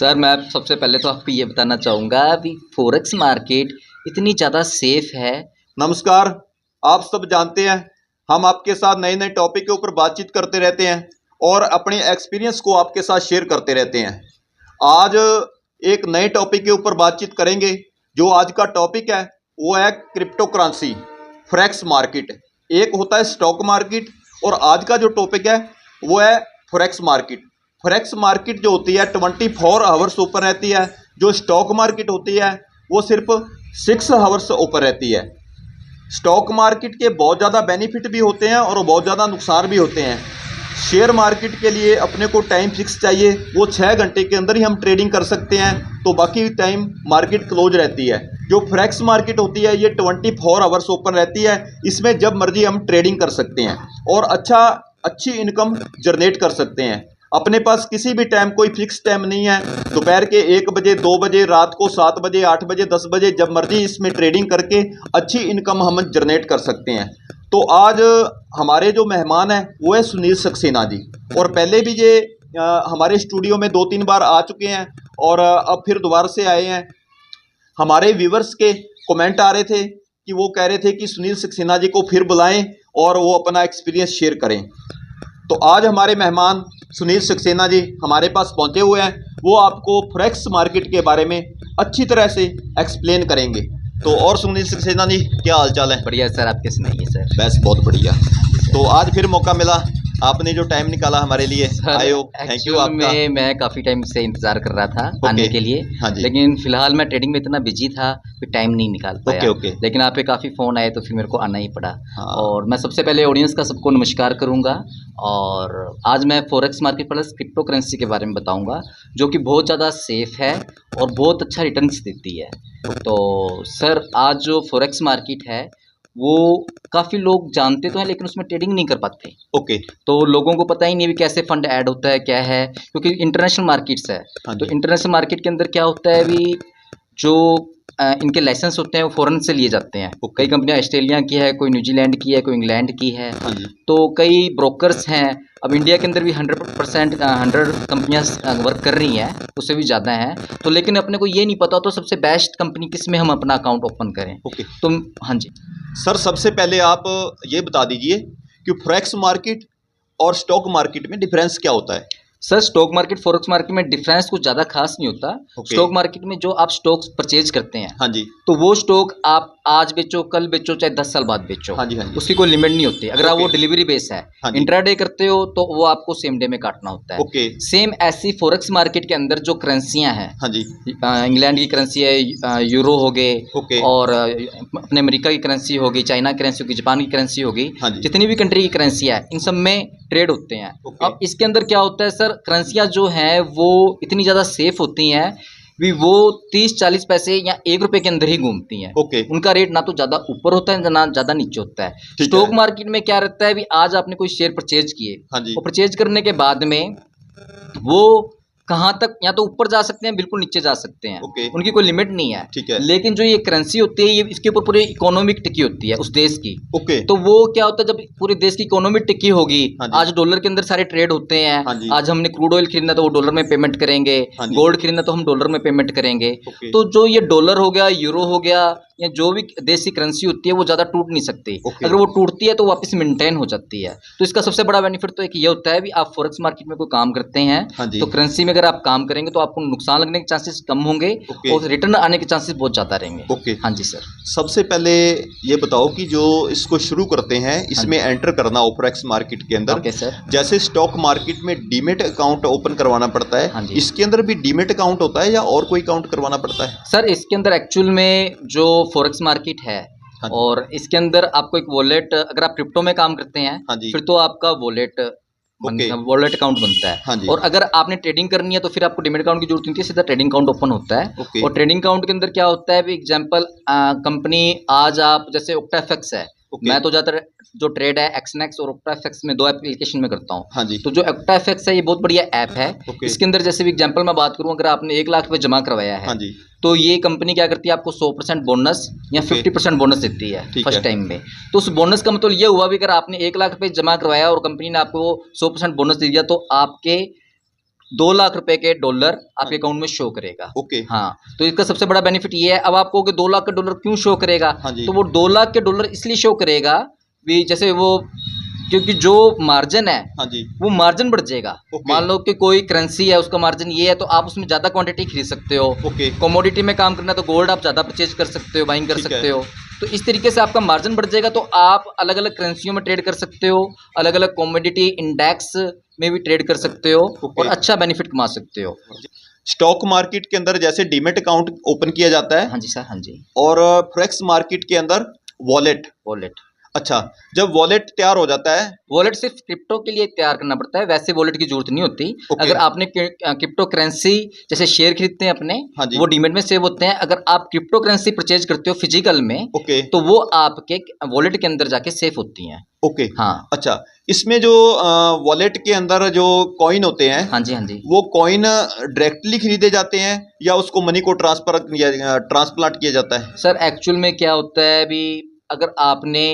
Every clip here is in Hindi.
सर मैं सबसे पहले तो आपको ये बताना चाहूँगा कि फॉरेक्स मार्केट इतनी ज़्यादा सेफ है। नमस्कार। आप सब जानते हैं हम आपके साथ नए नए टॉपिक के ऊपर बातचीत करते रहते हैं और अपने एक्सपीरियंस को आपके साथ शेयर करते रहते हैं। आज एक नए टॉपिक के ऊपर बातचीत करेंगे। जो आज का टॉपिक है वो है क्रिप्टो करेंसी, फॉरेक्स मार्केट। एक होता है स्टॉक मार्केट और आज का जो टॉपिक है वो है फॉरेक्स मार्केट। फॉरेक्स मार्केट जो होती है 24 आवर्स ओपन रहती है। जो स्टॉक मार्केट होती है वो सिर्फ 6 आवर्स ओपन रहती है। स्टॉक मार्केट के बहुत ज़्यादा बेनिफिट भी होते हैं और बहुत ज़्यादा नुकसान भी होते हैं। शेयर मार्केट के लिए अपने को टाइम फिक्स चाहिए, वो 6 घंटे के अंदर ही हम ट्रेडिंग कर सकते हैं, तो बाकी टाइम मार्केट क्लोज रहती है। जो फॉरेक्स मार्केट होती है ये 24 आवर्स ओपन रहती है। इसमें जब मर्जी हम ट्रेडिंग कर सकते हैं और अच्छी इनकम जनरेट कर सकते हैं। अपने पास किसी भी टाइम कोई फिक्स टाइम नहीं है। दोपहर के 1 बजे, 2 बजे, रात को 7 बजे, 8 बजे, 10 बजे, जब मर्जी इसमें ट्रेडिंग करके अच्छी इनकम हम जनरेट कर सकते हैं। तो आज हमारे जो मेहमान हैं वो है सुनील सक्सेना जी, और पहले भी ये हमारे स्टूडियो में 2-3 बार आ चुके हैं और अब फिर दोबारा से आए हैं। हमारे व्यूवर्स के कमेंट आ रहे थे कि वो कह रहे थे कि सुनील सक्सेना जी को फिर बुलाएं और वो अपना एक्सपीरियंस शेयर करें। तो आज हमारे मेहमान सुनील सक्सेना जी हमारे पास पहुंचे हुए हैं। वो आपको फॉरेक्स मार्केट के बारे में अच्छी तरह से एक्सप्लेन करेंगे। तो और सुनील सक्सेना जी, क्या हाल चाल है? बढ़िया सर, आप कैसे नहीं है सर? बस बहुत बढ़िया। तो आज फिर मौका मिला, आपने जो टाइम निकाला हमारे लिए, आए हो, थैंक यू आपका। मैं काफ़ी टाइम से इंतज़ार कर रहा था आने के लिए। हाँ जी। लेकिन फिलहाल मैं ट्रेडिंग में इतना बिजी था कि टाइम नहीं निकाल पाया। ओके। लेकिन आप पे काफ़ी फ़ोन आए तो फिर मेरे को आना ही पड़ा। हाँ। और मैं सबसे पहले ऑडियंस का सबको नमस्कार करूंगा। और आज मैं forex market plus crypto currency के बारे में बताऊंगा, जो कि बहुत ज़्यादा सेफ है और बहुत अच्छा रिटर्न्स देती है। तो सर आज जो फॉरेक्स मार्केट है वो काफ़ी लोग जानते तो हैं लेकिन उसमें ट्रेडिंग नहीं कर पाते। ओके। तो लोगों को पता ही नहीं भी कैसे फंड ऐड होता है, क्या है, क्योंकि इंटरनेशनल मार्केट्स है। हाँ तो जी। इंटरनेशनल मार्केट के अंदर क्या होता है भी, जो इनके लाइसेंस होते हैं वो फॉरेन से लिए जाते हैं। कई कंपनियां ऑस्ट्रेलिया की है, कोई न्यूजीलैंड की है, कोई इंग्लैंड की है। हाँ जी। तो कई ब्रोकर्स हैं। अब इंडिया के अंदर भी 100 कंपनियां वर्क कर रही हैं, उससे भी ज़्यादा हैं। तो लेकिन अपने को ये नहीं पता तो सबसे बेस्ट कंपनी किस में हम अपना अकाउंट ओपन करें। ओके। तो हाँ जी सर, सबसे पहले आप ये बता दीजिए कि फॉरेक्स मार्केट और स्टॉक मार्केट में डिफरेंस क्या होता है? Sir, stock market forex market में डिफरेंस कुछ ज़्यादा खास नहीं होता। स्टॉक मार्केट में जो आप स्टॉक्स परचेज करते हैं, हाँ जी। तो वो स्टॉक आप आज बेचो, कल बेचो, चाहे 10 साल बाद बेचो, हाँ जी। हाँ जी। उसकी कोई लिमिट नहीं होती। अगर आप वो डिलीवरी बेस है, हाँ जी। इंट्राडे करते हो तो वो आपको सेम डे में काटना होता है। ओके। सेम ऐसी फॉरेक्स मार्केट के अंदर जो करेंसियां हैं, हाँ जी। इंग्लैंड की करेंसी है, यूरो हो गए, ओके। और अपने अमेरिका की करेंसी होगी, चाइना की करेंसी होगी, जापान की करेंसी होगी, हाँ जी। जितनी भी कंट्री की करेंसी है इन सब में ट्रेड होते हैं। ओके। अब इसके अंदर क्या होता है सर, करेंसियाँ जो हैं वो इतनी ज़्यादा सेफ होती हैं भी, वो 30-40 पैसे या 1 रुपये के अंदर ही घूमती हैं। ओके। उनका रेट ना तो ज़्यादा ऊपर होता है ना ज़्यादा नीचे होता है। ठीक स्टॉक है। मार्केट में क्या रहता है भी, आज आपने कोई शेयर परचेज किए, हाँ जी। और परचेज करने के बाद में वो कहाँ तक या तो ऊपर जा सकते हैं, बिल्कुल नीचे जा सकते हैं। ओके। उनकी कोई लिमिट नहीं है। ठीक है। लेकिन जो ये करेंसी होती है, ये इसके ऊपर पूरी इकोनॉमिक टिकी होती है उस देश की। ओके। तो वो क्या होता है, जब पूरे देश की इकोनॉमी टिकी होगी, हाँ जी। आज डॉलर के अंदर सारे ट्रेड होते हैं। हाँ जी। आज हमने क्रूड ऑयल खरीदना तो वो डॉलर में पेमेंट करेंगे, हाँ जी। गोल्ड खरीदना तो हम डॉलर में पेमेंट करेंगे। ओके। तो जो ये डॉलर हो गया, यूरो हो गया, या जो भी देश की करेंसी होती है वो ज़्यादा टूट नहीं सकती। ओके। अगर वो टूटती है तो वापस मेंटेन हो जाती है। तो इसका सबसे बड़ा बेनिफिट तो एक ये होता है भी, आप फॉरेक्स मार्केट में कोई काम करते हैं, हाँ जी। तो करेंसी में अगर आप काम करेंगे तो आपको नुकसान लगने के चांसेस कम होंगे ओके। और रिटर्न आने के चांसेस बहुत ज़्यादा रहेंगे। ओके। हाँ जी सर। सबसे पहले ये बताओ कि जो इसको शुरू करते हैं, इसमें एंटर करना हो फॉरेक्स मार्केट के अंदर, ओके सर। जैसे स्टॉक मार्केट में डीमेट अकाउंट ओपन करवाना पड़ता है, हाँ जी। इसके अंदर भी डीमेट अकाउंट होता है या और कोई अकाउंट करवाना पड़ता है? सर, इसके अंदर एक्चुअल में जो फॉरेक्स मार्केट है, हाँ जी। और इसके अंदर आपको एक वॉलेट, अगर आप क्रिप्टो में काम करते हैं, हाँ जी। फिर तो आपका वॉलेट अकाउंट बनता है। हाँ जी। और अगर आपने ट्रेडिंग करनी है तो फिर आपको डीमैट अकाउंट की जरूरत नहीं है, सीधा ट्रेडिंग अकाउंट ओपन होता है। ओके। और ट्रेडिंग अकाउंट के अंदर क्या होता है, एग्जांपल कंपनी, आज आप जैसे OctaFX है, ओके। मैं तो ज़्यादातर जो ट्रेड है एक्सनेक्स और OctaFX में 2 एप्लीकेशन में करता हूँ। हाँ जी। तो जो OctaFX है ये बहुत बढ़िया ऐप है। ओके। इसके अंदर जैसे भी एग्जांपल मैं बात करूँ, अगर आपने 1 लाख रुपये जमा करवाया है, हाँ जी। तो ये कंपनी क्या करती है, आपको 100% बोनस या 50% बोनस देती है फर्स्ट टाइम में। तो उस बोनस का मतलब ये हुआ भी, अगर आपने 1 लाख रुपये जमा करवाया और कंपनी ने आपको 100% बोनस दे दिया, तो आपके 2 लाख रुपए के डॉलर आपके अकाउंट में शो करेगा। ओके। हाँ, तो इसका सबसे बड़ा बेनिफिट ये है। अब आप कहोगे 2 लाख के डॉलर क्यों शो करेगा? हाँ जी। तो वो 2 लाख के डॉलर इसलिए शो करेगा भी जैसे वो, क्योंकि जो मार्जिन है हाँ जी। वो मार्जिन बढ़ जाएगा। ओके। मान लो कि कोई करेंसी है, उसका मार्जिन ये है, तो आप उसमें ज़्यादा क्वांटिटी खरीद सकते हो। ओके। कमोडिटी में काम करना है तो गोल्ड आप ज़्यादा परचेज कर सकते हो, बाइंग कर ठीक है। सकते हो। तो इस तरीके से आपका मार्जिन बढ़ जाएगा, तो आप अलग अलग करेंसियों में ट्रेड कर सकते हो, अलग अलग कमोडिटी इंडेक्स में भी ट्रेड कर सकते हो ओके। और अच्छा बेनिफिट कमा सकते हो। स्टॉक मार्केट के अंदर जैसे डीमेट अकाउंट ओपन किया जाता है, हाँ जी सर, हाँ जी। और फॉरेक्स मार्केट के अंदर वॉलेट। वॉलेट, अच्छा, जब वॉलेट तैयार हो जाता है, वॉलेट सिर्फ क्रिप्टो के लिए तैयार करना पड़ता है, वैसे वॉलेट की जरूरत नहीं होती। ओके। अगर आपने क्रिप्टो करेंसी जैसे शेयर खरीदते हैं अपने, हाँ जी। वो डीमेट में सेव होते हैं। अगर आप क्रिप्टो करेंसी परचेज करते हो फिजिकल में, ओके। तो वो आपके वॉलेट के अंदर जाके सेव होती हैं। ओके। हाँ, अच्छा, इसमें जो वॉलेट के अंदर जो कॉइन होते हैं, हाँ जी, हाँ जी। वो कॉइन डायरेक्टली खरीदे जाते हैं या उसको मनी को ट्रांसप्लांट किया जाता है? सर एक्चुअल में क्या होता है अभी, अगर आपने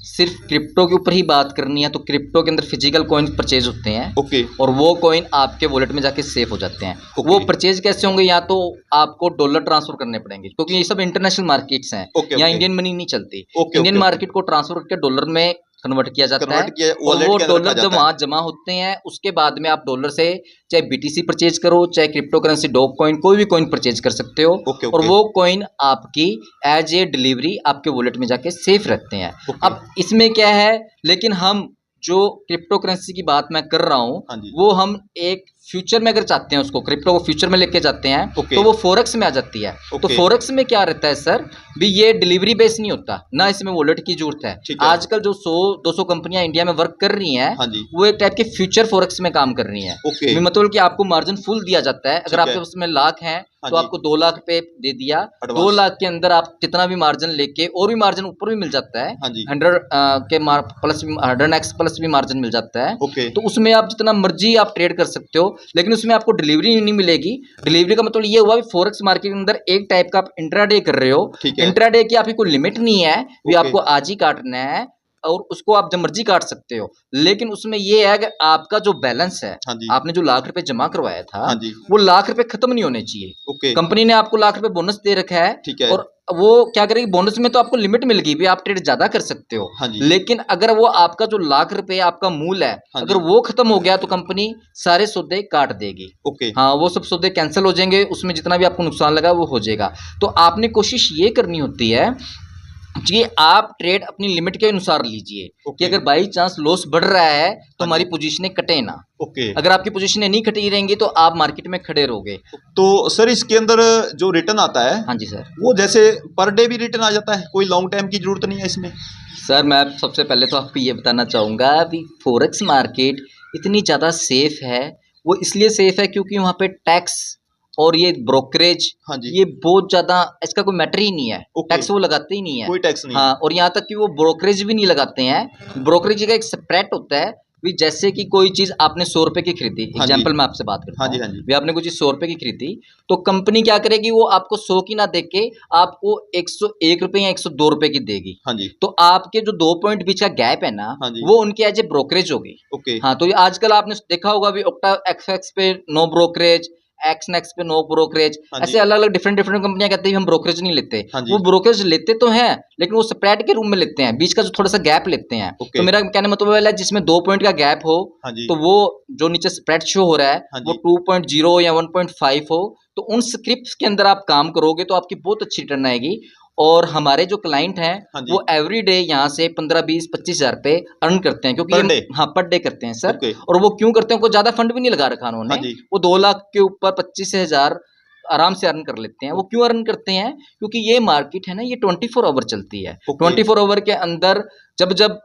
सिर्फ क्रिप्टो के ऊपर ही बात करनी है तो क्रिप्टो के अंदर फिजिकल कॉइन परचेज होते हैं। ओके। और वो कॉइन आपके वॉलेट में जाके सेव हो जाते हैं। ओके। वो परचेज कैसे होंगे? या तो आपको डॉलर ट्रांसफर करने पड़ेंगे, क्योंकि ये सब इंटरनेशनल मार्केट्स हैं। ओके, यहाँ ओके। इंडियन मनी नहीं चलती। ओके, इंडियन ओके, मार्केट को ट्रांसफर करके डॉलर में कन्वर्ट किया जाता है, कन्वर्ट किया और वॉलेट वो के अंदर रखा डॉलर जब जाता है। वहाँ जमा होते हैं, उसके बाद में आप डॉलर से चाहे बीटीसी परचेज करो, चाहे क्रिप्टो करेंसी, डॉग कॉइन, कोई भी कॉइन परचेज कर सकते हो। ओके, और ओके। वो कॉइन आपकी एज ए डिलीवरी आपके वॉलेट में जाके सेफ रहते हैं। ओके। अब इसमें क्या है, लेकिन हम जो क्रिप्टो करेंसी की बात मैं कर रहा हूँ, हाँ जी। वो हम एक फ्यूचर में अगर चाहते हैं, उसको क्रिप्टो को फ्यूचर में लेके जाते हैं, ओके। तो वो फॉरेक्स में आ जाती है। तो ओके। फॉरेक्स में क्या रहता है सर, भी ये डिलीवरी बेस नहीं होता ना, इसमें वॉलेट की जरूरत है। ठीक है। आजकल जो 100-200 कंपनियां इंडिया में वर्क कर रही हैं, हाँ जी। वो एक टाइप के फ्यूचर फॉरेक्स में काम कर रही हैं। ओके। मतलब कि आपको मार्जिन फुल दिया जाता है। अगर ठीक है। आपके उसमें लाख हैं हाँ तो जी। आपको 2 लाख रुपए दे दिया। एडवांस। 2 लाख के अंदर आप कितना भी मार्जिन लेके, और भी मार्जिन ऊपर भी मिल जाता है। हाँ जी। 100 के प्लस 100x प्लस भी मार्जिन मिल जाता है। ओके। तो उसमें आप जितना मर्जी आप ट्रेड कर सकते हो, लेकिन उसमें आपको डिलीवरी नहीं मिलेगी। डिलीवरी का मतलब ये हुआ कि फॉरेक्स मार्केट के अंदर एक टाइप का आप इंट्राडे कर रहे हो। ठीक है। इंट्राडे की आपकी कोई लिमिट नहीं है, भी ओके। आपको आज ही काटना है और उसको आप जब मर्जी काट सकते हो। लेकिन उसमें ये है कि आपका जो बैलेंस है, हाँ जी। आपने जो लाख रुपए जमा करवाया था, हाँ जी। वो लाख रुपए खत्म नहीं होने चाहिए। ओके। कंपनी ने आपको लाख रुपए बोनस दे रखा है, ठीक है। और वो क्या करेगी, बोनस में तो आपको लिमिट मिल गई भी आप ट्रेड ज्यादा कर सकते हो। हाँ जी। लेकिन अगर वो आपका जो लाख रुपए आपका मूल है, हाँ अगर जी। वो खत्म हो गया तो कंपनी सारे सौदे काट देगी। ओके। हाँ, वो सब सौदे कैंसिल हो जाएंगे, उसमें जितना भी आपको नुकसान लगा वो हो जाएगा। तो आपने कोशिश ये करनी होती है कि आप ट्रेड अपनी लिमिट के अनुसार लीजिए, कि ओके। अगर बाई चांस लॉस बढ़ रहा है तो हाँ हमारी जी। पोजीशनें कटे ना। ओके। अगर आपकी पोजीशनें नहीं कटी रहेंगी तो आप मार्केट में खड़े रहोगे। तो सर, इसके अंदर जो रिटर्न आता है, हाँ जी सर। वो जैसे पर डे भी रिटर्न आ जाता है, कोई लॉन्ग टाइम की जरूरत नहीं है इसमें? सर मैं सबसे पहले तो आपको ये बताना चाहूँगा कि फॉरेक्स मार्केट इतनी ज़्यादा सेफ है। वो इसलिए सेफ है क्योंकि वहाँ पे टैक्स और ये ब्रोकरेज, हाँ जी। ये बहुत ज़्यादा, इसका कोई मैटर ही नहीं है। ओके। टैक्स वो लगाते ही नहीं है। कोई टैक्स नहीं है। हाँ, और यहाँ तक कि वो ब्रोकरेज भी नहीं लगाते हैं। ब्रोकरेज का एक स्प्रेड होता है भी, जैसे कि कोई चीज़ आपने 100 रुपये की खरीदी, हाँ जी। एग्जाम्पल मैं आपसे बात करता हाँ जी, हूँ। हाँ जी। भी आपने कोई चीज़ 100 रुपये की खरीदी, तो कंपनी क्या करेगी, वो आपको 100 की ना दे के आपको 101 रुपये या 102 रुपये की देगी। हाँ जी। तो आपके जो 2 पॉइंट बीच का गैप है ना, हाँ जी। वो उनकी एज ए ब्रोकरेज होगी। ओके। हाँ, तो ये आजकल आपने देखा होगा भी, ओक्टा एक्सएक्स पे नो ब्रोकरेज, एक्सनेक्स पे नो ब्रोकरेज, हाँ ऐसे जी। अलग अलग डिफरेंट डिफरेंट कंपनियां कहती है हम ब्रोकरेज नहीं लेते। हाँ जी। वो ब्रोकरेज लेते तो हैं, लेकिन वो स्प्रेड के रूप में लेते हैं, बीच का जो थोड़ा सा गैप लेते हैं। ओके। तो मेरा कहने मतलब है, जिसमें 2 पॉइंट का गैप हो, हाँ जी। तो वो जो नीचे स्प्रेड शो हो रहा है, हाँ वो जी। 2.0 या 1.5 हो, तो उन स्क्रिप्ट्स के अंदर आप काम करोगे तो आपकी बहुत अच्छी रिटर्न आएगी। और हमारे जो क्लाइंट हैं, हाँ जी। वो एवरी डे यहाँ से 15, 20, 25 हज़ार पे अर्न करते हैं, क्योंकि पर डे? हाँ, पर डे करते हैं सर। ओके। और वो क्यों करते हैं, कोई ज़्यादा फंड भी नहीं लगा रखा उन्होंने। हाँ जी। वो 2 लाख के ऊपर 25,000 आराम से अर्न कर लेते हैं। वो क्यों अर्न करते हैं, क्योंकि ये मार्केट है ना, ये 24 आवर चलती है। ओके। 24 आवर के अंदर जब जब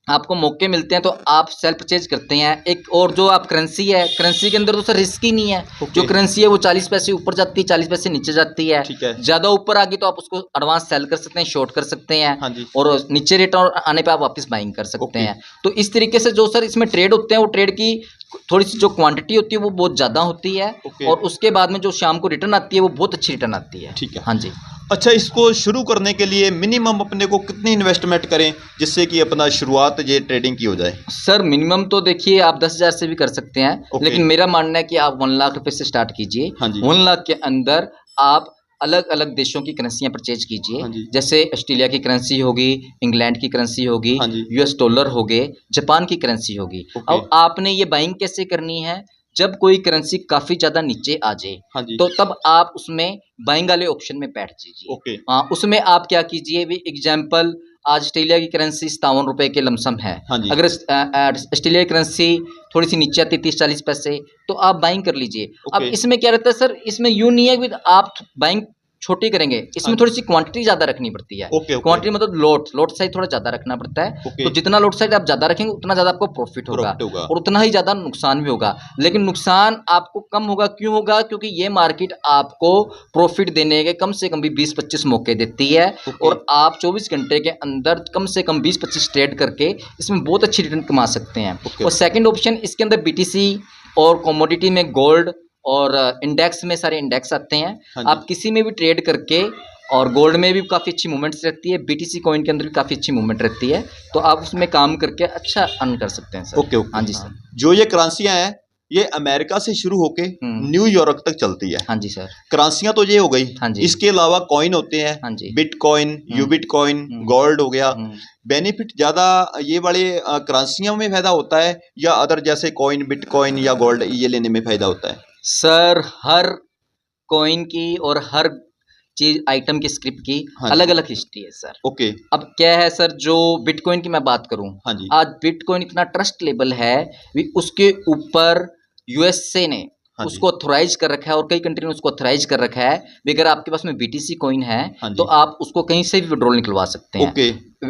आपको मौके मिलते हैं तो आप सेल परचेज करते हैं। एक और जो आप करेंसी है, करेंसी के अंदर तो सर रिस्क ही नहीं है। ओके। जो करेंसी है वो 40 पैसे ऊपर जाती है, 40 पैसे नीचे जाती है। ठीक है। ज़्यादा ऊपर आ गई तो आप उसको एडवांस सेल कर सकते हैं, शॉर्ट कर सकते हैं। हाँ जी। और नीचे रेट आने पे आप वापस बाइंग कर सकते ओके। हैं। तो इस तरीके से जो सर इसमें ट्रेड होते हैं, वो ट्रेड की थोड़ी सी जो क्वांटिटी होती है वो बहुत ज़्यादा होती है। ओके। और उसके बाद में जो शाम को रिटर्न आती है वो बहुत अच्छी रिटर्न आती है। ठीक है। हाँ जी। अच्छा, इसको शुरू करने के लिए मिनिमम अपने को कितनी इन्वेस्टमेंट करें जिससे कि अपना शुरुआत ये ट्रेडिंग की हो जाए? सर मिनिमम तो देखिए आप 10,000 से भी कर सकते हैं, ओके। लेकिन मेरा मानना है कि आप 1 लाख रुपए से स्टार्ट कीजिए। हाँ जी। 1 लाख के अंदर आप अलग अलग देशों की करेंसियां परचेज कीजिए। हाँ जी। जैसे ऑस्ट्रेलिया की करेंसी होगी, इंग्लैंड की करेंसी होगी, हाँ जी। यूएस डॉलर हो गए, जापान की करेंसी होगी। ओके। अब आपने ये बाइंग कैसे करनी है, जब कोई करेंसी काफ़ी ज़्यादा नीचे आ जाए, हाँ जी। तो तब आप उसमें बाइंग वाले ऑप्शन में बैठ जाइए। ओके। हाँ, उसमें आप क्या कीजिए, भी एग्जाम्पल आज ऑस्ट्रेलिया की करेंसी ₹57 के लमसम है। हाँ जी। अगर ऑस्ट्रेलिया की करेंसी थोड़ी सी नीचे आती है 30-40 पैसे, तो आप बाइंग कर लीजिए। अब ओके। इसमें क्या रहता है सर, इसमें यूँ नहीं है कि आप बाइंग छोटी करेंगे, हाँ इसमें जी। थोड़ी सी क्वांटिटी ज़्यादा रखनी पड़ती है। Okay, okay. क्वांटिटी मतलब लोट साइज़ थोड़ा ज़्यादा रखना पड़ता है। ओके। तो जितना लोट साइज़ आप ज़्यादा रखेंगे उतना ज़्यादा आपको प्रॉफिट होगा प्रॉफिट होगा। और उतना ही ज़्यादा नुकसान भी होगा। लेकिन नुकसान आपको कम होगा, क्यों होगा? क्योंकि ये मार्केट आपको प्रॉफिट देने के कम से कम भी 20-25 मौके देती है ओके। और आप 24 घंटे के अंदर कम से कम 20-25 ट्रेड करके इसमें बहुत अच्छी रिटर्न कमा सकते हैं। ओके। और सेकंड ऑप्शन इसके अंदर बीटीसी और कमोडिटी में गोल्ड और इंडेक्स में सारे इंडेक्स आते हैं। हाँ जी। आप किसी में भी ट्रेड करके, और गोल्ड में भी काफ़ी अच्छी मूवमेंट्स रहती है, बीटीसी कॉइन के अंदर भी काफ़ी अच्छी मूवमेंट रहती है, तो आप उसमें काम करके अच्छा अर्न कर सकते हैं सर। Okay, okay. हाँ जी सर। जो ये करेंसियां हैं, ये अमेरिका से शुरू होके न्यूयॉर्क तक चलती है। हाँ जी सर। करेंसियां तो ये हो गई। हाँ जी। इसके अलावा कॉइन होते हैं। हाँ जी। बिटकॉइन, यूबिटकॉइन, गोल्ड हो गया। बेनिफिट ज़्यादा ये वाले करेंसियों में फ़ायदा होता है या अदर जैसे कॉइन, बिटकॉइन या गोल्ड ये लेने में फ़ायदा होता है? सर हर कॉइन की और हर चीज़ आइटम की स्क्रिप्ट की हाँ जी। अलग-अलग हिस्ट्री है सर। ओके। अब क्या है सर, जो बिटकॉइन की मैं बात करूँ, हाँ जी। आज बिटकॉइन इतना ट्रस्टेबल है कि उसके ऊपर यूएसए ने हाँ जी। उसको ऑथोराइज कर रखा है और कई कंट्री ने उसको ऑथोराइज कर रखा है भी अगर आपके पास में बीटीसी कॉइन है हाँ जी। तो आप उसको कहीं से भी विड्रॉल निकलवा सकते हैं। ओके।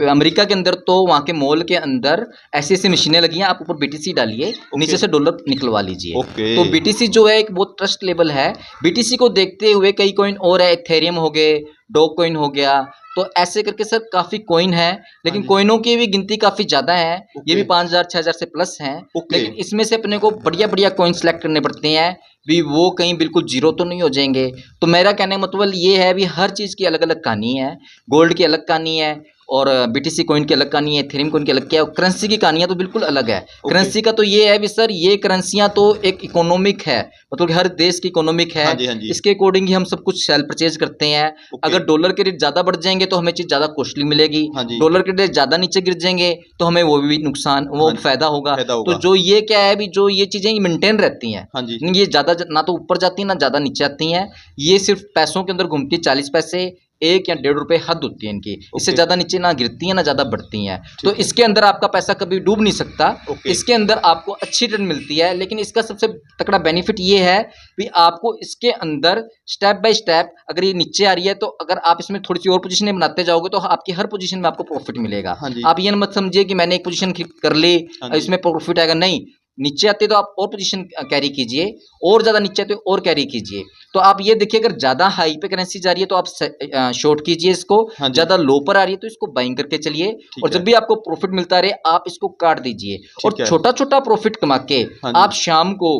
अमेरिका के अंदर तो वहाँ के मॉल के अंदर ऐसी-ऐसी मशीनें लगी हैं, आप ऊपर बीटीसी डालिए, नीचे से डॉलर निकलवा लीजिए। ओके। तो बीटीसी जो है एक बहुत ट्रस्ट लेवल है। बीटीसी को देखते हुए कई कॉइन और है, इथेरियम हो गए, डॉग कॉइन हो गया, तो ऐसे करके सर काफ़ी कॉइन है, लेकिन जी। कॉइनों की भी गिनती काफ़ी ज़्यादा है। ये भी ओके। 5,000-6,000 से प्लस हैं, ओके। लेकिन इसमें से अपने को बढ़िया-बढ़िया कॉइन सेलेक्ट करने पड़ते हैं भी, वो कहीं बिल्कुल ज़ीरो तो नहीं हो जाएँगे। तो मेरा कहने का मतलब ये है भी हर चीज़ की अलग-अलग कहानी है। गोल्ड की अलग कहानी है और बीटीसी कॉइन की अलग कहानी है, इथेरियम कॉइन की अलग क्या है, और करेंसी की कहानियाँ तो बिल्कुल अलग है। करेंसी का तो ये है भी सर, ये करेंसियाँ तो एक इकोनॉमिक है, मतलब कि हर देश की इकोनॉमिक है। हाँ जी, हाँ जी। इसके अकॉर्डिंग ही हम सब कुछ सेल परचेज करते हैं। ओके। अगर डॉलर के रेट ज़्यादा बढ़ जाएँगे तो हमें चीज़ ज़्यादा कॉस्टली मिलेगी। हाँ जी। डॉलर के रेट ज़्यादा नीचे गिर जाएँगे तो हमें वो भी नुकसान, वो हाँ जी, फ़ायदा होगा। फ़ायदा तो होगा। जो ये क्या है भी, जो ये चीज़ें मेंटेन रहती हैं। हाँ जी। ये ज़्यादा ना तो ऊपर जाती हैं, ना ज़्यादा नीचे आती हैं। ये सिर्फ़ पैसों के अंदर घूमती है, 40 पैसे, 1 या ₹1.5 हद होती है इनकी। इससे ओके। ज़्यादा नीचे ना गिरती हैं, ना ज़्यादा बढ़ती हैं। तो ठीक है। इसके अंदर आपका पैसा कभी डूब नहीं सकता। ओके। इसके अंदर आपको अच्छी रिटर्न मिलती है, लेकिन इसका सबसे तगड़ा बेनिफिट ये है कि आपको इसके अंदर स्टेप बाय स्टेप, अगर ये नीचे आ रही है तो अगर आप इसमें थोड़ी-सी और पोज़ीशनें बनाते जाओगे तो आपकी हर पोज़ीशन में आपको प्रॉफ़िट मिलेगा। हाँ जी। आप ये मत समझिए कि मैंने एक पोज़ीशन कर ली, हाँ जी। इसमें प्रॉफ़िट आएगा, नहीं। नीचे आते तो आप और पोजीशन कैरी कीजिए, और ज़्यादा नीचे आते और कैरी कीजिए। तो आप ये देखिए, अगर ज़्यादा हाई पे करेंसी जा रही है तो आप शॉर्ट कीजिए इसको, हाँ जी। ज़्यादा लो पर आ रही है तो इसको बाइंग करके चलिए, ठीक और जब है। भी आपको प्रॉफिट मिलता रहे आप इसको काट दीजिए। और ठीक है। छोटा-छोटा प्रॉफिट कमा के हाँ जी। आप शाम को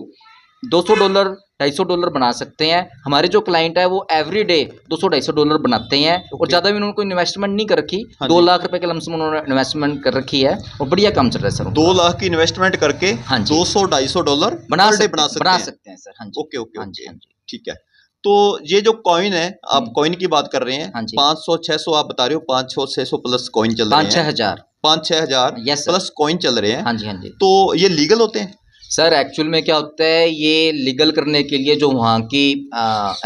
$200, $250 बना सकते हैं। हमारे जो क्लाइंट है वो एवरी डे $200-250 बनाते हैं, और ओके। ज़्यादा भी उन्होंने कोई इन्वेस्टमेंट नहीं कर रखी। हाँ 2 जी। लाख रुपए के लमसम उन्होंने इन्वेस्टमेंट कर रखी है और बढ़िया काम चल रहा है सर उनका। 2 लाख की इन्वेस्टमेंट करके हाँ जी। $200-250 बना पर डे सकते बना हैं, सकते बना हैं। सकते हैं सर। हाँ जी। ओके, ओके, हाँ जी, ओके। हाँ जी। ठीक है। तो ये जो कॉइन है, आप कॉइन की बात कर रहे हैं, हाँ जी। 500-600 आप बता रहे हो, 500-600 प्लस कॉइन चल रहे हैं। 5-6 हज़ार। 5-6 हज़ार यस सर। प्लस कॉइन चल रहे हैं। हाँ जी, हाँ जी। तो ये लीगल होते हैं? सर एक्चुअल में क्या होता है, ये लीगल करने के लिए जो वहाँ की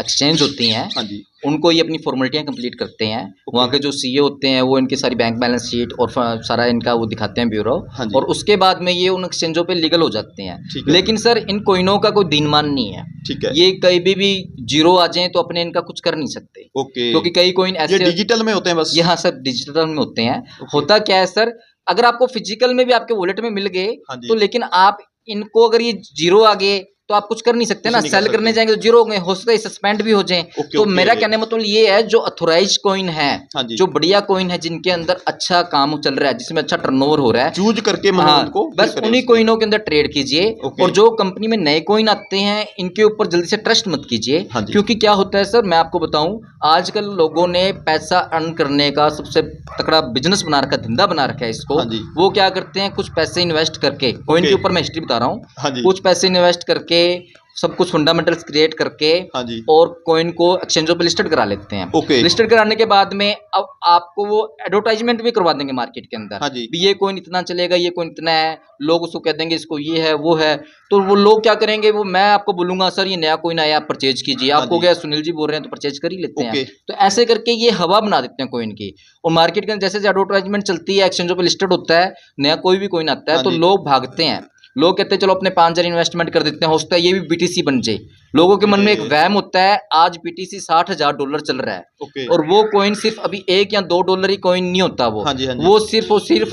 एक्सचेंज होती हैं, हाँ जी। उनको ये अपनी फॉर्मेलिटियाँ कंप्लीट करते हैं। वहाँ के जो सीए होते हैं वो इनकी सारी बैंक बैलेंस शीट और सारा इनका वो दिखाते हैं ब्यूरो, हाँ जी। और उसके बाद में ये उन एक्सचेंजों पे लीगल हो जाते हैं। ठीक है। लेकिन सर इन कॉइनों का कोई दीनमान नहीं है। ठीक है। ये कहीं भी जीरो आ जाएँ तो अपने इनका कुछ कर नहीं सकते, ओके। क्योंकि कई कॉइन ये ऐसे डिजिटल में होते हैं बस? ये हाँ सर, डिजिटल में होते हैं। होता क्या है सर, अगर आपको फिजिकल में भी आपके वॉलेट में मिल गए हाँ जी। तो, लेकिन आप इनको अगर ये जीरो आ गए तो आप कुछ कर नहीं सकते कुछ ना। नहीं कर सेल करने सकते। जाएंगे तो जीरो हो गए, हो सकता है सस्पेंड भी हो जाएं। ओके, तो ओके। मेरा कहने का मतलब ये है, जो ऑथोराइज कॉइन है, हाँ जी। जो बढ़िया कॉइन है, जिनके अंदर अच्छा काम चल रहा है, जिसमें अच्छा टर्नओवर हो रहा है, चूज करके मतलब हाँ, उनको बस करें उन्हीं उसके। कॉइनों के अंदर ट्रेड कीजिए। ओके। और जो कंपनी में नए कॉइन आते हैं इनके ऊपर जल्दी से ट्रस्ट मत कीजिए, हाँ जी। क्योंकि क्या होता है सर, मैं आपको बताऊं, आजकल लोगों ने पैसा अर्न करने का सबसे तगड़ा बिजनेस बना रखा है, धंधा बना रखा है इसको। हाँ जी। वो क्या करते हैं, कुछ पैसे इन्वेस्ट करके, कॉइन ओके। के ऊपर मैं हिस्ट्री बता रहा हूँ। हाँ जी। कुछ पैसे इन्वेस्ट करके, सब कुछ फंडामेंटल्स क्रिएट करके, हाँ जी। और कॉइन को एक्सचेंजों पे लिस्टेड करा लेते हैं। ओके। लिस्टेड कराने के बाद में अब आपको वो एडवर्टाइजमेंट भी करवा देंगे मार्केट के अंदर, हाँ जी। भी ये कॉइन इतना चलेगा, ये कॉइन इतना है, लोग उसको कह देंगे इसको ये है वो है। तो वो लोग क्या करेंगे, वो मैं आपको बोलूंगा सर ये नया कॉइन आया, आप परचेज कीजिए, हाँ आपको जी। क्या सुनील जी बोल रहे हैं तो परचेज कर ही लेते हैं। ओके। तो ऐसे करके ये हवा बना देते हैं कॉइन की, और मार्केट के अंदर जैसे एडवर्टाइजमेंट चलती है, एक्सचेंजों पे लिस्टेड होता है, नया कोई भी कॉइन आता है, हाँ तो जी। लोग भागते हैं। लोग कहते हैं चलो अपने 5,000 इन्वेस्टमेंट कर देते हैं, हो सकता है ये भी बीटीसी बन जाए। लोगों के मन में एक ओके। वहम होता है, आज बीटीसी $60,000 चल रहा है, ओके। और वो कॉइन सिर्फ अभी $1 या $2 ही कॉइन नहीं होता। हाँ जी। हाँ जी। वो सिर्फ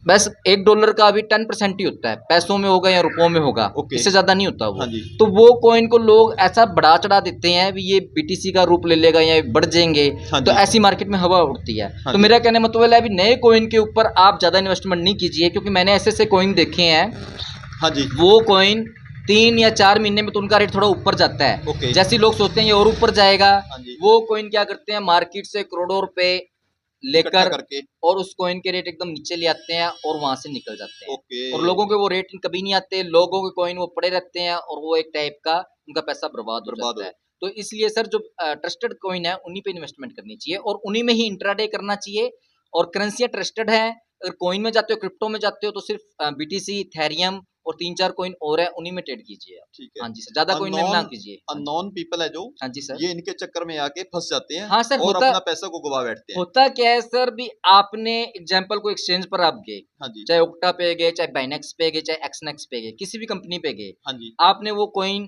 बस $1 का अभी 10% ही होता है, पैसों में होगा या रुपयों में होगा, ओके। इससे ज्यादा नहीं होता वो। हाँ जी। तो वो कॉइन को लोग ऐसा बढ़ा चढ़ा देते हैं भी ये बीटीसी का रूप ले लेगा या बढ़ जाएंगे। हाँ तो जी। ऐसी मार्केट में हवा उड़ती है। हाँ तो जी। मेरा कहने मतलब है अभी नए कॉइन के ऊपर आप ज्यादा इन्वेस्टमेंट नहीं कीजिए, क्योंकि मैंने ऐसे ऐसे कॉइन देखे हैं, हाँ जी। वो कॉइन 3 या 4 महीने में तो उनका रेट थोड़ा ऊपर जाता है। ओके। जैसे लोग सोचते हैं ये और ऊपर जाएगा, हाँ जी। वो कॉइन क्या करते हैं, मार्केट से करोड़ों रुपए इकट्ठा लेकर करके। और उस कॉइन के रेट एकदम नीचे ले आते हैं और वहां से निकल जाते हैं। ओके। और लोगों के वो रेट कभी नहीं आते, लोगों के कॉइन वो पड़े रहते हैं, और वो एक टाइप का उनका पैसा बर्बाद हो बर्बाद जाता हो। है। तो इसलिए सर जो ट्रस्टेड कॉइन है उन्हीं पे इन्वेस्टमेंट करनी चाहिए, और उन्हीं में ही इंट्राडे करना चाहिए। और करेंसियां ट्रस्टेड है, अगर कॉइन में जाते हो, क्रिप्टो में जाते हो, तो सिर्फ बीटीसी, इथेरियम और 3-4 कॉइन और है, उन्हीं में ट्रेड कीजिए आप। ठीक है। हाँ जी सर, ज्यादा कॉइन में ना कीजिए। हाँ जी। अननोन पीपल है जो, हाँ जी सर। ये इनके चक्कर में आके फंस जाते हैं हाँ सर, और होता अपना पैसा को गवा बैठते हैं। होता क्या है सर, भी आपने एग्जाम्पल को एक्सचेंज पर आप गए, हाँ जी। चाहे ओक्टा पे गए, चाहे बाइनेक्स पे गए, चाहे एक्सनेक्स पे गए, किसी भी कंपनी पे गए, हाँ जी। आपने वो कॉइन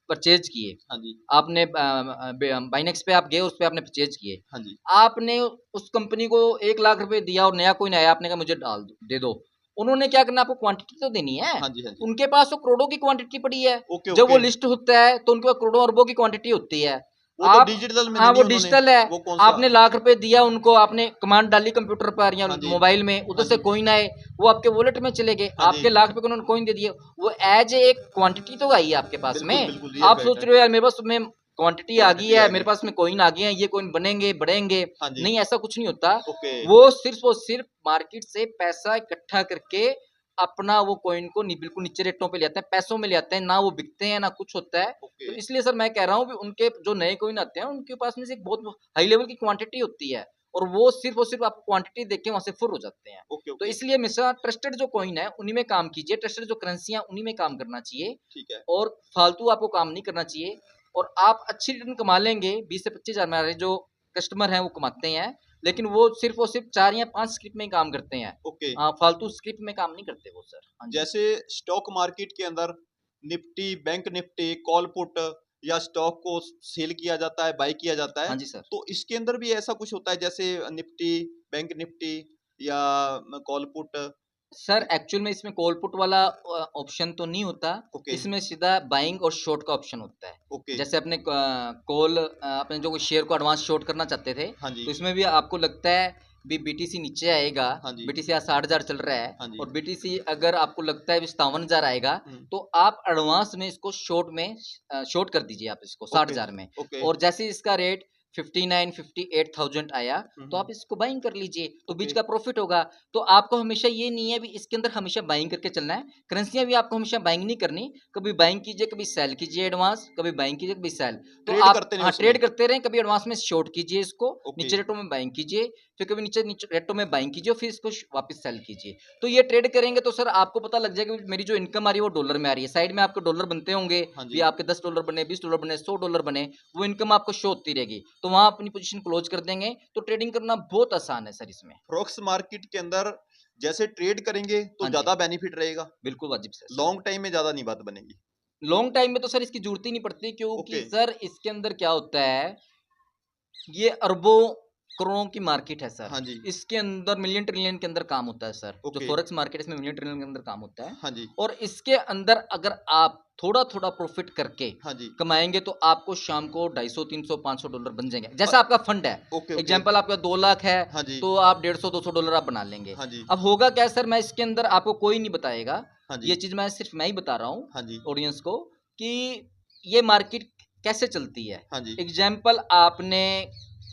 परचेज किए, हाँ जी। आपने बाइनेक्स पे आप गए, उस पे आपने परचेज किए, हाँ जी। आपने उस कंपनी को 1 लाख रुपए दिया और नया कॉइन आया, आपने कहा मुझे डाल दो, दे दो। उन्होंने क्या करना, आपको क्वांटिटी तो देनी है। हाँ जी। हाँ जी। उनके पास तो करोड़ों की क्वांटिटी पड़ी है। ओके। जब वो ओके। लिस्ट होता है तो उनके पास करोड़ों अरबों की क्वांटिटी होती है। वो तो आप डिजिटल में हाँ, देनी वो उन्होंने। डिजिटल है। वो कौन सा? आपने ₹1,00,000 दिया उनको, आपने कमांड डाली कंप्यूटर पर या हाँ जी। मोबाइल में, उधर हाँ से जी। कॉइन आए, वो आपके वॉलेट में चले गए, हाँ आपके जी। ₹1,00,000 को उन्होंने कॉइन दे दिए, वो एज एक क्वांटिटी तो आई है आपके पास बिल्कुल में। बिल्कुल, रियल आप फैक्ट सोच है। रहे हो यार मेरे पास में क्वांटिटी आ गई क्वांटिटी है, आ मेरे गई। पास में कॉइन आ गए हैं, ये कॉइन बनेंगे, बढ़ेंगे। हाँ जी। नहीं, ऐसा कुछ नहीं होता। ओके। वो सिर्फ मार्केट से पैसा इकट्ठा करके अपना वो कॉइन को बिल्कुल नीचे रेटों पे ले आते हैं, पैसों में ले आते हैं, ना वो बिकते हैं ना कुछ होता है। ओके। तो इसलिए सर मैं कह रहा हूँ कि उनके जो नए कॉइन आते हैं उनके पास में से एक बहुत हाई लेवल की क्वांटिटी होती है, और वो सिर्फ आपको क्वांटिटी देख के वहां से फुर हो जाते हैं। ओके। तो ओके। इसलिए हमेशा ट्रस्टेड जो कॉइन है उन्हीं में काम कीजिए, ट्रस्टेड जो करेंसियां उन्हीं में काम करना चाहिए, ठीक है। और फालतू आपको काम नहीं करना चाहिए। और आप अच्छी रिटर्न कमा लेंगे, 20 से 25 हजार हमारे जो कस्टमर हैं वो कमाते हैं, लेकिन वो सिर्फ और सिर्फ 4 या 5 स्क्रिप्ट में ही काम करते हैं। ओके। फालतू स्क्रिप्ट में काम नहीं करते वो सर। हाँ जी। जैसे स्टॉक मार्केट के अंदर Nifty, bank Nifty, call put या स्टॉक को सेल किया जाता है, बाय किया जाता हाँ है, जी सर। तो इसके अंदर भी ऐसा कुछ होता है जैसे निफ्टी, बैंक निफ्टी या कॉल पुट? सर एक्चुअल में इसमें कॉल पुट वाला ऑप्शन तो नहीं होता, ओके। इसमें सीधा बाइंग और शॉर्ट का ऑप्शन होता है। ओके। जैसे अपने कॉल अपने जो शेयर को एडवांस शॉर्ट करना चाहते थे, हाँ जी। तो इसमें भी आपको लगता है भी बीटीसी नीचे आएगा, हाँ जी। बीटीसी आज 60,000 चल रहा है, हाँ जी। और बीटीसी अगर आपको लगता है 57,000 आएगा, तो आप एडवांस में इसको शॉर्ट में शॉर्ट कर दीजिए आप इसको ओके। 60,000 में। ओके। और जैसे इसका रेट 59-58,000 आया, तो आप इसको बाइंग कर लीजिए, तो बीच ओके। का प्रॉफिट होगा। तो आपको हमेशा ये नहीं है भी इसके अंदर हमेशा बाइंग करके चलना है, करेंसियां भी आपको हमेशा बाइंग नहीं करनी, कभी बाइंग कीजिए, कभी सेल कीजिए एडवांस, कभी बाइंग कीजिए, कभी सेल। तो ट्रेड आप करते रहे हाँ उसमें। ट्रेड करते रहें, कभी एडवांस में शॉर्ट कीजिए इसको, ओके। नीचे रेटों में बाइंग कीजिए, फिर कभी नीचे नीचे रेटों में बाइंग कीजिए, फिर इसको वापस सेल कीजिए। तो ये ट्रेड करेंगे तो सर आपको पता लग जाएगा कि मेरी जो इनकम आ रही है वो डॉलर में आ रही है, साइड में आपके डॉलर बनते होंगे, हाँ भी जी। आपके $10 बने, $20 बने, $100 बने, वो इनकम आपको शो होती रहेगी, तो वहां अपनी पोजीशन क्लोज कर देंगे। तो ट्रेडिंग करना बहुत आसान है सर इसमें। फॉरेक्स मार्केट के अंदर जैसे ट्रेड करेंगे तो हाँ जी। ज्यादा बेनिफिट रहेगा, बिल्कुल वाजिब सर। लॉन्ग टाइम में ज्यादा नहीं बात बनेगी। लॉन्ग टाइम में तो सर इसकी जरूरत ही नहीं पड़ती, क्योंकि ओके। सर इसके अंदर क्या होता है, ये अरबों करोड़ों की मार्केट है सर। हाँ जी। इसके अंदर मिलियन ट्रिलियन के अंदर काम होता है सर। जो ओके। फॉरेक्स मार्केट है इसमें मिलियन ट्रिलियन के अंदर काम होता है। हाँ जी। और इसके अंदर अगर आप थोड़ा थोड़ा प्रॉफिट करके हाँ जी। कमाएंगे तो आपको शाम को $250, $300, $500 बन जाएंगे, जैसा आपका फंड है। ओके। ओके। एग्जाम्पल आपका 2 लाख है, हाँ जी। तो आप $150-200 आप बना लेंगे। हाँ जी। अब होगा क्या सर, मैं इसके अंदर आपको कोई नहीं बताएगा, हाँ ये जी। चीज मैं सिर्फ मैं ही बता रहा हूँ हाँ जी। ऑडियंस को, कि ये मार्केट कैसे चलती है। हाँ जी। एग्जाम्पल आपने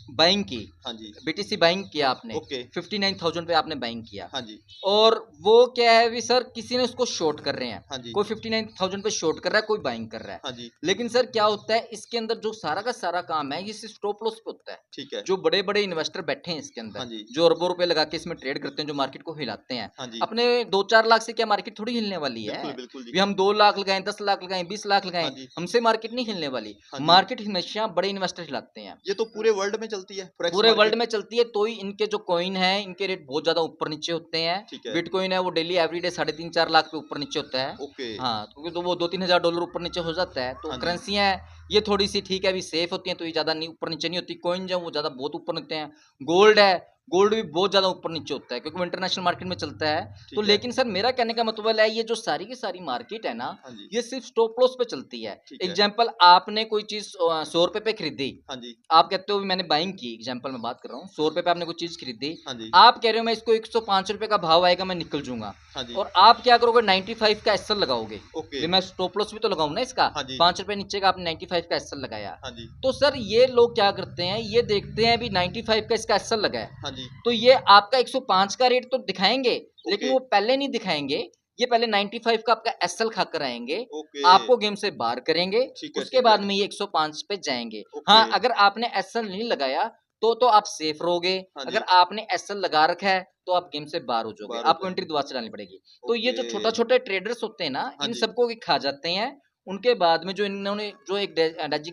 बाइंग की, हाँ जी। बीटीसी बाइंग किया आपने, ओके। 59,000 पे आपने बाइंग किया, हाँ जी। और वो क्या है भी सर, किसी ने उसको शॉर्ट कर रहे हैं, हाँ जी। कोई 59,000 पे शॉर्ट कर रहा है, कोई बाइंग कर रहा है। हाँ जी। लेकिन सर क्या होता है इसके अंदर, जो सारा का सारा काम है ये सिर्फ स्टॉप लॉस पे होता है। ठीक है। जो बड़े बड़े इन्वेस्टर बैठे हैं इसके अंदर, हाँ जी। जो अरबों रुपए लगा के इसमें ट्रेड करते हैं, जो मार्केट को हिलाते हैं, हाँ जी। अपने 2-4 लाख से क्या मार्केट थोड़ी हिलने वाली है। बिल्कुल, बिल्कुल जी। भी हम 2 लाख लगाएं, 10 लाख लगाएं, 20 लाख हाँ लगाएं, जी। हमसे मार्केट नहीं हिलने वाली। हाँ जी। मार्केट हमेशा बड़े इन्वेस्टर हिलाते हैं। ये तो पूरे वर्ल्ड में चलती है फॉरेक्स पूरे वर्ल्ड मार्केट। में चलती है, तो ही इनके जो कॉइन है इनके रेट बहुत ज्यादा ऊपर नीचे होते हैं। ठीक है। बिटकॉइन है वो डेली एवरीडे 3.5-4 लाख पे ऊपर नीचे होता है। ओके। हाँ, क्योंकि तो वो 2-3 हजार डॉलर ऊपर नीचे हो जाता है। तो हाँ जी। करेंसियां ये थोड़ी सी ठीक है, अभी सेफ होती हैं, तो ये ज्यादा नहीं ऊपर नीचे नहीं होती। कॉइन जो वो ज्यादा बहुत ऊपर होते हैं। गोल्ड है, गोल्ड भी बहुत ज्यादा ऊपर नीचे होता है, क्योंकि वो इंटरनेशनल मार्केट में चलता है। तो ठीक है। लेकिन सर मेरा कहने का मतलब है, ये जो सारी की सारी मार्केट है ना, हाँ जी। ये सिर्फ स्टॉप लॉस पे चलती है। ठीक है। एग्जाम्पल, आपने कोई चीज 100 रुपए पे खरीदी, हाँ जी। आप कहते हो मैंने बाइंग की, एग्जांपल मैं बात कर रहा हूँ, 100 रुपए पे आपने कोई चीज खरीदी, हाँ जी। आप कह रहे हो मैं इसको 105 रुपए का भाव आएगा मैं निकल जाऊंगा, हाँ जी। और आप क्या करोगे, 95 का एसएल लगाओगे। ओके। भी मैं स्टॉप लॉस भी तो लगाऊं ना इसका, हाँ जी। 5 रुपए नीचे का आपने 95 का एसएल लगाया। हाँ जी। तो सर ये लोग क्या करते हैं, ये देखते हैं भी 95 का इसका एसएल लगा है, हाँ जी। तो ये आपका 105 का रेट तो दिखाएंगे, लेकिन ओके। वो पहले नहीं दिखाएंगे, ये पहले 95 का आपका एसएल खाकर आएंगे, ओके। आपको गेम से बाहर करेंगे, ठीक है, उसके ठीक है। बाद में ये 105 पे जाएंगे। ओके। हाँ, अगर आपने एसएल नहीं लगाया तो आप सेफ रहोगे। हाँ जी। अगर आपने एसएल लगा रखा है तो आप गेम से बाहर हो जाओगे, बाहर हो आपको एंट्री जाएंगे। दोबारा से डालनी पड़ेगी। तो ये जो ओके। छोटा छोटे ट्रेडर्स होते हैं ना, हाँ इन जी। सबको ये खा जाते हैं। उनके बाद में जो इन्होंने जो एक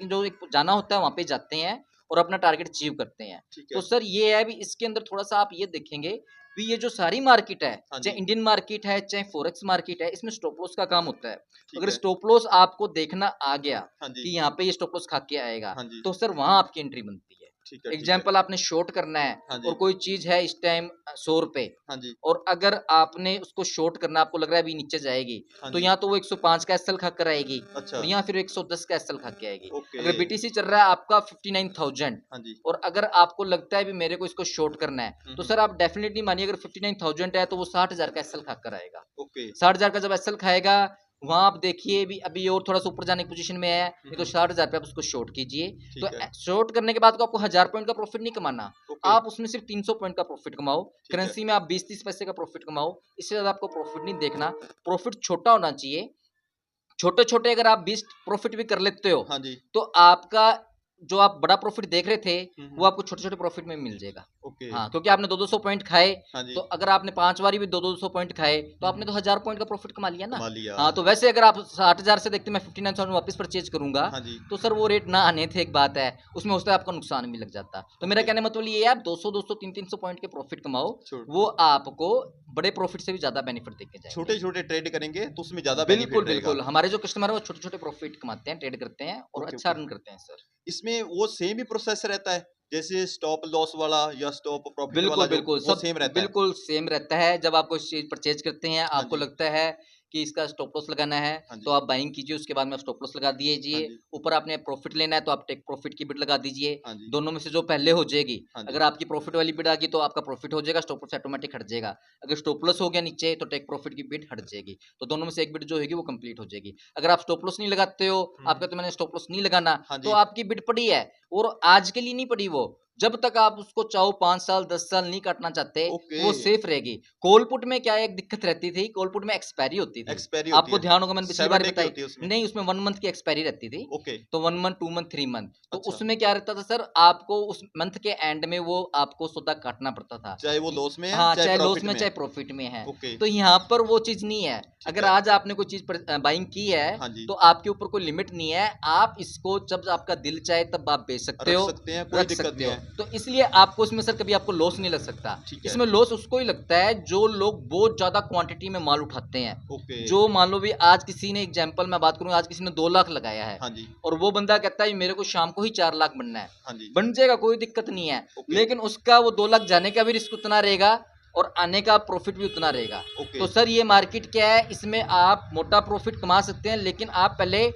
जो एक जाना होता है वहां पे जाते हैं और अपना टारगेट अचीव करते हैं। ठीक तो है। सर ये है भी, इसके अंदर थोड़ा सा आप ये देखेंगे भी, ये जो सारी मार्केट है, हाँ चाहे जी। इंडियन मार्केट है चाहे फॉरेक्स मार्केट है, इसमें स्टॉप लॉस का काम होता है। ठीक अगर है। स्टॉप लॉस आपको देखना आ गया हाँ जी। कि यहाँ पे ये स्टॉप लॉस खा के आएगा, हाँ जी। तो सर वहां आपकी एंट्री बनती है। ठीक है, ठीक है। एग्जाम्पल, आपने शॉर्ट करना है हाँ और जी। कोई चीज है इस टाइम 100 रुपए, हाँ जी। और अगर आपने उसको शॉर्ट करना, आपको लग रहा है अभी नीचे जाएगी, हाँ तो जी। यहाँ तो वो 105 का एसएल खा कर आएगी, अच्छा। और यहाँ फिर 110 का एसएल खा के आएगी। ओके। अगर बीटीसी चल रहा है आपका 59,000, हाँ जी। और अगर आपको लगता है भी मेरे को इसको शॉर्ट करना है, तो सर आप डेफिनेटली मानिए, अगर 59,000 है तो वो 60,000 का एसएल खा कर आएगा। ओके। 60,000 का जब एसएल खाएगा, वहां आप देखिए भी अभी और थोड़ा सा ऊपर जाने की पोजीशन में है, नहीं तो 60,000 पे आप उसको शॉर्ट कीजिए। तो ठीक है। शॉर्ट करने के बाद को आपको 1000 पॉइंट का प्रॉफिट नहीं कमाना, ओके। आप उसमें सिर्फ 300 पॉइंट का प्रॉफिट कमाओ। ठीक है। करेंसी में आप 20-30 पैसे का प्रॉफिट कमाओ, इससे ज्यादा आपको प्रॉफिट नहीं देखना। प्रॉफिट छोटा होना चाहिए। छोटे छोटे अगर आप 20 प्रॉफिट भी कर लेते हो, हाँ जी। तो आपका जो आप बड़ा प्रॉफिट देख रहे थे, वो आपको छोटे छोटे प्रॉफिट में मिल जाएगा। ओके। हाँ, क्योंकि आपने 200 पॉइंट खाए, हाँ जी। तो अगर आपने 5 बारी भी 200 पॉइंट खाए, तो आपने तो 1000 पॉइंट का प्रॉफिट कमा लिया ना। कमा लिया। हाँ, तो वैसे अगर आप 60,000 से देखते मैं 59,000 वापस परचेज करूंगा, हाँ जी। तो सर वो रेट ना आने थे, एक बात है, उसमें हो सकता है आपका नुकसान भी लग जाता। तो मेरा ओके। कहने का मतलब ये है, आप 200 300 पॉइंट के प्रॉफिट कमाओ, छोड़- वो आपको बड़े प्रॉफिट से भी ज्यादा बेनिफिट देके जाएंगे। छोटे छोटे ट्रेड करेंगे तो उसमें ज्यादा बिल्कुल बेनिफिट रहेगा। बिल्कुल, हमारे जो कस्टमर है वो छोटे छोटे प्रॉफिट कमाते हैं, ट्रेड करते हैं और ओके, अच्छा ओके। अर्न करते हैं सर। इसमें वो सेम ही प्रोसेस रहता है, जैसे स्टॉप लॉस वाला या स्टॉप प्रॉफिट वाला, बिल्कुल जो बिल्कुल, वो सब सेम रहता है। बिल्कुल सेम रहता है। जब आप कोई चीज परचेज करते हैं, हाँ आपको जी। लगता है कि इसका स्टॉप लॉस लगाना है, हाँ तो जी। आप बाइंग कीजिए, उसके बाद में स्टॉप लॉस लगा हाँ दीजिए। जी। ऊपर आपने प्रॉफिट लेना है तो आप टेक प्रॉफिट की बिट लगा दीजिए। हाँ जी। दोनों में से जो पहले हो जाएगी, हाँ जी। अगर आपकी प्रॉफिट वाली बिट आ गई तो आपका प्रॉफिट हो जाएगा, स्टॉप लॉस ऑटोमेटिक हट जाएगा। अगर स्टॉप लॉस हो गया नीचे, तो टेक प्रॉफिट की बिट हट जाएगी। तो दोनों में से एक बिट जो होगी वो कंप्लीट हो जाएगी। अगर आप स्टॉप लॉस नहीं लगाते हो, आप कहते हो मैंने स्टॉप लॉस नहीं लगाना, हाँ तो जी। आपकी बिट पड़ी है, और आज के लिए नहीं पड़ी वो, जब तक आप उसको चाहो 5 साल 10 साल नहीं काटना चाहते, ओके। वो सेफ रहेगी। कॉल पुट में क्या एक दिक्कत रहती थी, कॉल पुट में एक्सपायरी होती थी। एक्सपायरी होती आपको है। ध्यान होगा, मैंने पिछली 7 बार डे की बताई, होती है उसमें। नहीं उसमें 1 मंथ की एक्सपायरी रहती थी। ओके। तो 1 मंथ 2 मंथ 3 मंथ, तो अच्छा। उसमें क्या रहता था सर, आपको उस मंथ के एंड में वो आपको सौदा काटना पड़ता था, चाहे वो लॉस में है, हाँ, चाहे चाहे लॉस प्रॉफिट में में चाहे है। प्रॉफिट में है। ओके। तो यहाँ पर वो चीज नहीं है। अगर है। आज आपने कोई चीज बाइंग की है, हाँ जी। तो आपके ऊपर कोई लिमिट नहीं है, आप इसको जब आपका दिल चाहे तब आप बेच सकते रख हो, सकते हैं, कोई रख दिक्कत सकते नहीं हो। है। तो इसलिए आपको इसमें सर कभी आपको लॉस नहीं लग सकता। ठीक है। इसमें लॉस उसको ही लगता है जो लोग बहुत ज्यादा क्वांटिटी में माल उठाते हैं। ओके। जो मान लो भी आज किसी ने, एग्जांपल मैं बात करूं, आज किसी ने 2 लाख लगाया है, हाँ जी। और वो बंदा कहता है मेरे को शाम को ही 4 लाख बनना है, हाँ जी। बन जाएगा, कोई दिक्कत नहीं है। ओके। लेकिन उसका वो 2 लाख जाने का भी रिस्क उतना रहेगा और आने का प्रॉफिट भी उतना रहेगा। ओके। तो सर ये मार्केट क्या है, इसमें आप मोटा प्रॉफिट कमा सकते हैं, लेकिन आप पहले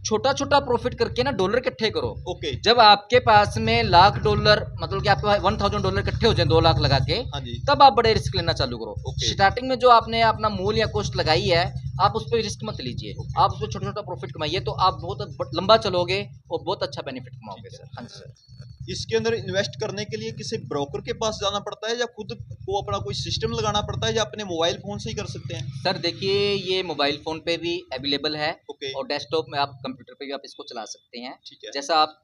छोटा छोटा प्रॉफिट करके ना डॉलर इकट्ठे करो। ओके। जब आपके पास में $1,00,000 मतलब कि आपके पास $1,000 इकट्ठे हो जाए 2 लाख लगा के, हाँ जी। तब आप बड़े रिस्क लेना चालू करो। ओके। स्टार्टिंग में जो आपने अपना मूल या कॉस्ट लगाई है, आप उस पर रिस्क मत लीजिए। आप उस पर छोटा छोटा प्रॉफिट कमाइए, तो आप बहुत लंबा चलोगे और बहुत अच्छा बेनिफिट कमाओगे सर। हाँ जी सर। इसके अंदर इन्वेस्ट करने के लिए किसी ब्रोकर के पास जाना पड़ता है या खुद को अपना कोई सिस्टम लगाना पड़ता है या अपने मोबाइल फोन से ही कर सकते हैं? सर देखिए, ये मोबाइल फ़ोन पे भी अवेलेबल है ओके। और डेस्कटॉप में आप कंप्यूटर पे भी आप इसको चला सकते हैं। ठीक है। जैसा आप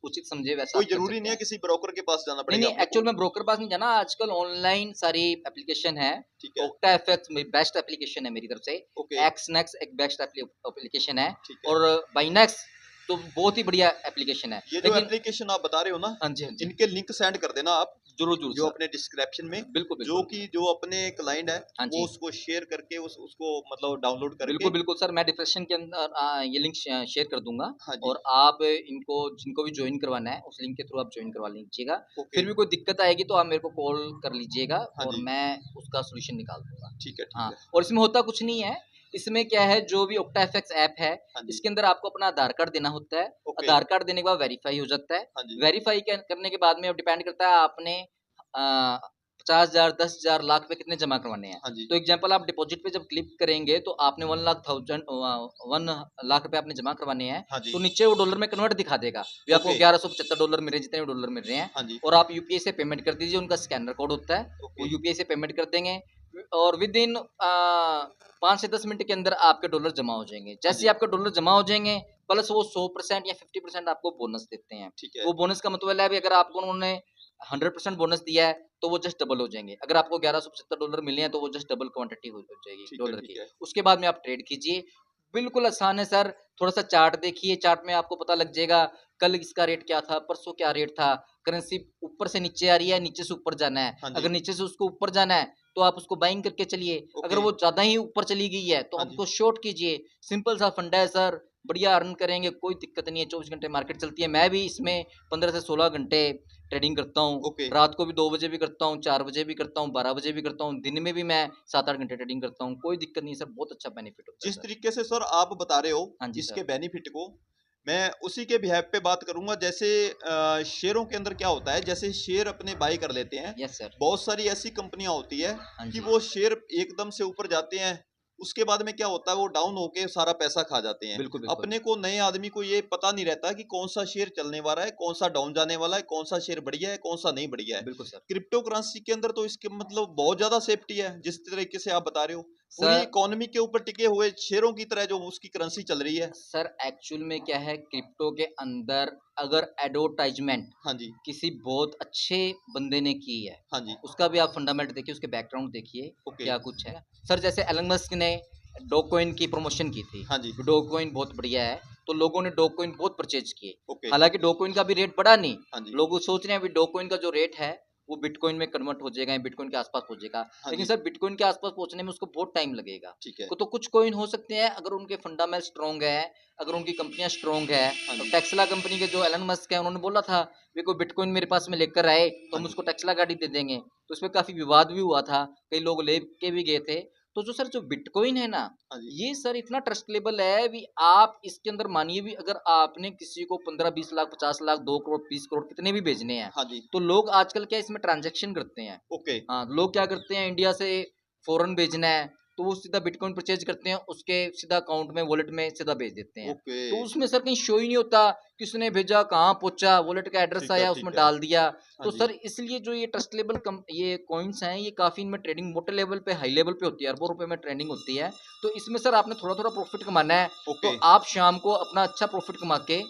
उचित समझे वैसा कोई आप कर जरूरी सकते नहीं है हैं। किसी ब्रोकर के पास जाना नहीं, पड़ेगा नहीं, अपने को? एक्चुअल में ब्रोकर पास नहीं जाना, आजकल ऑनलाइन सारी एप्लीकेशन है। ठीक है। ओक्टा एफएक्स में बेस्ट एप्लीकेशन है मेरी तरफ से। ओके। एक्सनेक्स एक बेस्ट एप्लीकेशन है ठीक है। और बाइनेक्स तो बहुत ही बढ़िया एप्लीकेशन है। ये जो लेकिन एप्लीकेशन आप बता रहे हो ना, हाँ जी, हाँ जी। इनके लिंक सेंड कर देना आप ज़रूर, ज़रूर जो सर। अपने डिस्क्रिप्शन में, बिल्कुल, जो बिल्कुल। कि जो अपने क्लाइंट है हाँ वो जी। उसको शेयर करके उसको मतलब डाउनलोड करके। बिल्कुल, बिल्कुल सर, मैं डिस्क्रिप्शन के अंदर ये लिंक शेयर कर दूँगा हाँ जी। और आप इनको जिनको भी जॉइन करवाना है, उस लिंक के थ्रू आप जॉइन करवा लीजिएगा। ओके। फिर भी कोई दिक्कत आएगी तो आप मेरे को कॉल कर लीजिएगा हाँ और जी। मैं उसका सॉल्यूशन निकाल दूँगा। ठीक है, ठीक हाँ, है। और इसमें होता कुछ नहीं है, इसमें क्या है जो भी ओक्टा एफएक्स ऐप है, हाँ जी। इसके अंदर आपको अपना आधार कार्ड देना होता है। ओके। आधार कार्ड देने के बाद वेरीफाई हो जाता है। हाँ जी। वेरीफाई करने के बाद में अब डिपेंड करता है आपने 50,000, 10,000, लाख पे कितने जमा करवाने हैं। हाँ जी। तो एग्जांपल आप डिपॉजिट पे जब क्लिक करेंगे तो आपने 1 लाख रुपए आपने जमा करवाने हैं, हाँ जी। तो नीचे वो डॉलर में कन्वर्ट दिखा देगा। भी आपको ओके। $1175 मिल रहे हैं, जितने भी डॉलर मिल रहे हैं। हाँ जी। और आप यूपीआई से पेमेंट कर दीजिए, उनका स्कैनर कोड होता है, वो ओके। यूपीआई से पेमेंट कर देंगे और विदिन 5 से 10 मिनट के अंदर आपके डॉलर जमा हो जाएँगे। हाँ जैसे ही जी। आपके डॉलर जमा हो जाएँगे, प्लस वो 100% या 50% आपको बोनस देते हैं। ठीक है। वो बोनस का मतलब है, अभी अगर आपको उन्होंने 100% बोनस दिया है, तो वो जस्ट डबल हो जाएँगे। अगर आपको $1175 मिले हैं, तो वो जस्ट डबल क्वांटिटी हो जाएगी ठीक है, डॉलर ठीक की। है। उसके बाद में आप ट्रेड कीजिए। बिल्कुल आसान है सर, थोड़ा-सा चार्ट देखिए, चार्ट में आपको पता लग जाएगा, कल इसका रेट क्या था, परसों क्या रेट था। करेंसी ऊपर से नीचे आ रही है, नीचे से ऊपर जाना है। हाँ अगर जी। नीचे से उसको ऊपर जाना है, तो आप उसको बाइंग करके चलिए। अगर ओके। वो ज़्यादा ही ऊपर चली गई है, तो हाँ आप जी। उसको शॉर्ट कीजिए। सिंपल सा फंडा है सर, बढ़िया अर्न करेंगे, कोई दिक्कत नहीं है। 24 घंटे मार्केट चलती है। मैं भी इसमें 15 से 16 घंटे ट्रेडिंग करता हूँ। ओके। रात को भी 2 बजे भी करता हूँ, 4 बजे भी करता हूँ, 12 बजे भी करता हूँ। दिन में भी मैं 7-8 घंटे ट्रेडिंग करता हूँ। कोई दिक्कत नहीं है सर, बहुत अच्छा बेनिफिट होता है जिस सर। तरीके से सर आप बता रहे हो हाँ जी इसके सर। बेनिफिट को, मैं उसी के बिहेव पे बात करूंगा। जैसे शेयरों के अंदर क्या होता है, जैसे शेयर अपने बाई कर लेते हैं, यस सर। बहुत सारी ऐसी कंपनियां होती है हाँ कि जी। वो शेयर एकदम से ऊपर जाते हैं, उसके बाद में क्या होता है वो डाउन होके सारा पैसा खा जाते हैं। बिल्कुल, बिल्कुल। अपने को, नए आदमी को ये पता नहीं रहता कि कौन सा शेयर चलने वाला है, कौन सा डाउन जाने वाला है, कौन सा शेयर बढ़िया है, कौन सा नहीं बढ़िया है। बिल्कुल सर। क्रिप्टो करेंसी के अंदर तो इसके मतलब बहुत ज्यादा सेफ्टी है, जिस तरीके से आप बता रहे हो पूरी सर इकोनॉमी के ऊपर टिके हुए शेयरों की तरह जो उसकी करेंसी चल रही है। सर एक्चुअल में क्या है, क्रिप्टो के अंदर अगर एडवर्टाइजमेंट हाँ जी। किसी बहुत अच्छे बंदे ने की है, हाँ जी। उसका भी आप फंडामेंट देखिए, उसके बैकग्राउंड देखिए, ओके। क्या कुछ है। सर जैसे एलन मस्क ने डोकॉइन की प्रमोशन की थी, हाँ जी। डोकॉइन बहुत बढ़िया है, तो लोगों ने डोकॉइन बहुत परचेज किए। ओके। हालांकि डोकॉइन का भी रेट बढ़ा नहीं, हाँ जी। लोग सोच रहे हैं अभी डोकॉइन का जो रेट है वो बिटकॉइन में कन्वर्ट हो जाएगा, बिटकॉइन के आसपास पहुंचेगा। हाँ लेकिन जी। सर बिटकॉइन के आसपास पहुंचने में उसको बहुत टाइम लगेगा। ठीक है। तो कुछ कॉइन हो सकते हैं अगर उनके फंडामेंटल स्ट्रॉन्ग है, अगर उनकी कंपनियां स्ट्रॉन्ग है। हाँ तो जी। टेस्ला कंपनी के जो एलन मस्क है, उन्होंने बोला था वे कोई बिटकॉइन मेरे पास में लेकर आए तो हाँ हम जी। उसको टेस्ला गाड़ी दे देंगे। तो इसमें काफी विवाद भी हुआ था, कई लोग ले के भी गए थे। तो जो सर जो बिटकॉइन है ना, हाँ जी। ये सर इतना ट्रस्टेबल है भी, आप इसके अंदर मानिए भी अगर आपने किसी को 15-20 लाख, 50 लाख, 2 करोड़, 20 करोड़ कितने भी भेजने हैं, हाँ जी। तो लोग आजकल क्या इसमें ट्रांजैक्शन करते हैं। ओके। हाँ, लोग क्या करते हैं, इंडिया से फॉरेन भेजना है तो वो सीधा बिटकॉइन परचेज करते हैं, उसके सीधा अकाउंट में, वॉलेट में सीधा भेज देते हैं। ओके। तो उसमें सर कहीं शो ही नहीं होता किसने भेजा, कहाँ पहुंचा, वॉलेट का एड्रेस ठीक है, आया उसमें ठीक है। डाल दिया। हाँ तो जी। सर इसलिए जो ये ट्रस्टेबल ये कॉइन्स हैं, ये काफी इनमें ट्रेडिंग मोटे लेवल पे, हाई लेवल पे होती है, अरबों रुपए में ट्रेडिंग होती है। तो इसमें सर आपने थोड़ा थोड़ा प्रॉफिट कमाना है, ओके। तो आप शाम को अपना अच्छा प्रॉफिट कमा के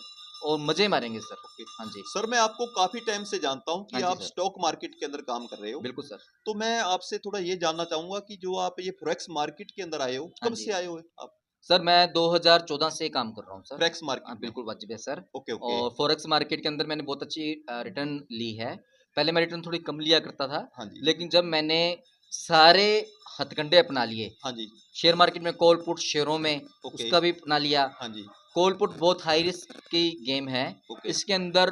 और मजे मारेंगे सर। ओके। हाँ जी। सर मैं आपको काफी टाइम से जानता हूँ कि हाँ जी आप सर। स्टॉक मार्केट के अंदर काम कर रहे हो। बिल्कुल सर। तो मैं आपसे थोड़ा ये जानना चाहूंगा कि जो आप ये फॉरेक्स मार्केट के अंदर आए हो, हाँ कब जी से आए हो आप सर, मैं 2014 से काम कर रहा हूँ सर। फॉरेक्स मार्केट में? बिल्कुल वाजिब है सर। Okay, okay. और फॉरेक्स मार्केट के अंदर मैंने बहुत अच्छी रिटर्न ली है। पहले मैं रिटर्न थोड़ी कम लिया करता था, हाँ जी। लेकिन जब मैंने सारे हथकंडे अपना लिए, हाँ जी। शेयर मार्केट में कॉल पुट शेयरों में, ओके। उसका भी अपना लिया। हाँ जी। कॉल पुट बहुत हाई रिस्क की गेम है। ओके। इसके अंदर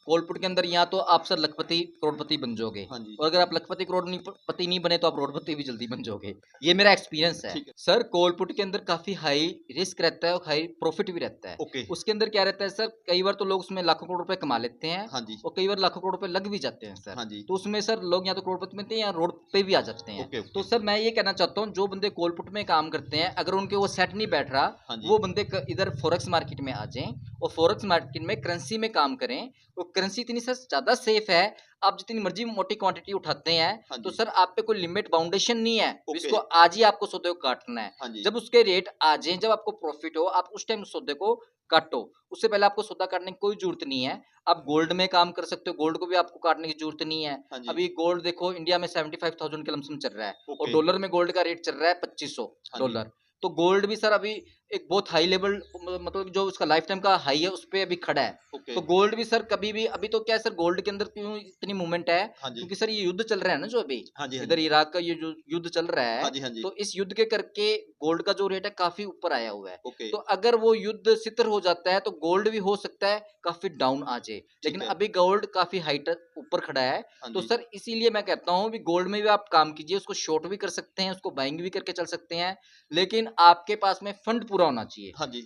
कॉल पुट के अंदर या तो आप सर लखपति करोड़पति बन जाओगे, हाँ जी। और अगर आप लखपति करोड़पति नहीं बने तो आप करोड़पति भी जल्दी बन जाओगे। ये मेरा एक्सपीरियंस है ठीक है। सर। कॉल पुट के अंदर काफी हाई रिस्क रहता है और हाई प्रॉफिट भी रहता है। ओके। उसके अंदर क्या रहता है सर, कई बार तो लोग उसमें लाखों करोड़ रुपए कमा लेते हैं हाँ जी। और कई बार लाखों करोड़ रुपए लग भी जाते हैं सर। हाँ जी। तो उसमें सर लोग या तो करोड़पति बनते हैं या रोड पे भी आ जाते हैं। ओके, तो ओके। सर मैं ये कहना चाहता हूँ, जो बंदे कॉल पुट में काम करते हैं, अगर उनके वो सेट नहीं बैठ रहा, हाँ जी। वो बंदे इधर फॉरेक्स मार्केट में आ जाएं और फॉरेक्स मार्केट में करेंसी में काम करें। वो करेंसी इतनी सर ज्यादा सेफ है, आप जितनी मर्जी मोटी क्वांटिटी उठाते हैं हाँ तो जी। सर आप पे कोई लिमिट बाउंडेशन नहीं है, ओके। इसको आज ही आपको सौदे को काटना है। हाँ जी। जब उसके रेट आ जाए, जब आपको प्रॉफिट हो, आप उस टाइम सौदे को काटो। उससे पहले आपको सौदा काटने की कोई जरूरत नहीं है। आप गोल्ड में काम कर सकते हो, गोल्ड को भी आपको काटने की जरूरत नहीं है। हाँ जी। अभी गोल्ड देखो इंडिया में 75,000 के लमसम चल रहा है और ओके। डॉलर में गोल्ड का रेट चल रहा है 2500 हाँ जी। डॉलर। तो गोल्ड भी सर अभी एक बहुत हाई लेवल, मतलब जो उसका लाइफ टाइम का हाई है उस पे अभी खड़ा है। ओके। तो गोल्ड भी सर कभी भी, अभी तो क्या है सर, गोल्ड के अंदर क्यों इतनी मूवमेंट है, हाँ जी। क्योंकि सर ये युद्ध चल रहा है ना जो अभी हाँ जी। हाँ इधर जी। इराक का ये जो युद्ध चल रहा हाँ है, जी। हाँ जी। तो इस युद्ध के करके गोल्ड का जो रेट है काफी ऊपर आया हुआ है। ओके। तो अगर वो युद्ध सितर हो जाता है तो गोल्ड भी हो सकता है काफी डाउन आ जाए, ठीक लेकिन है। अभी गोल्ड काफी हाइट ऊपर खड़ा है। हाँ तो जी। सर इसीलिए मैं कहता हूँ भी गोल्ड में भी आप काम कीजिए, उसको शॉर्ट भी कर सकते हैं, उसको बाइंग भी करके चल सकते हैं, लेकिन आपके पास में फंड पूरा होना चाहिए हाँ जी।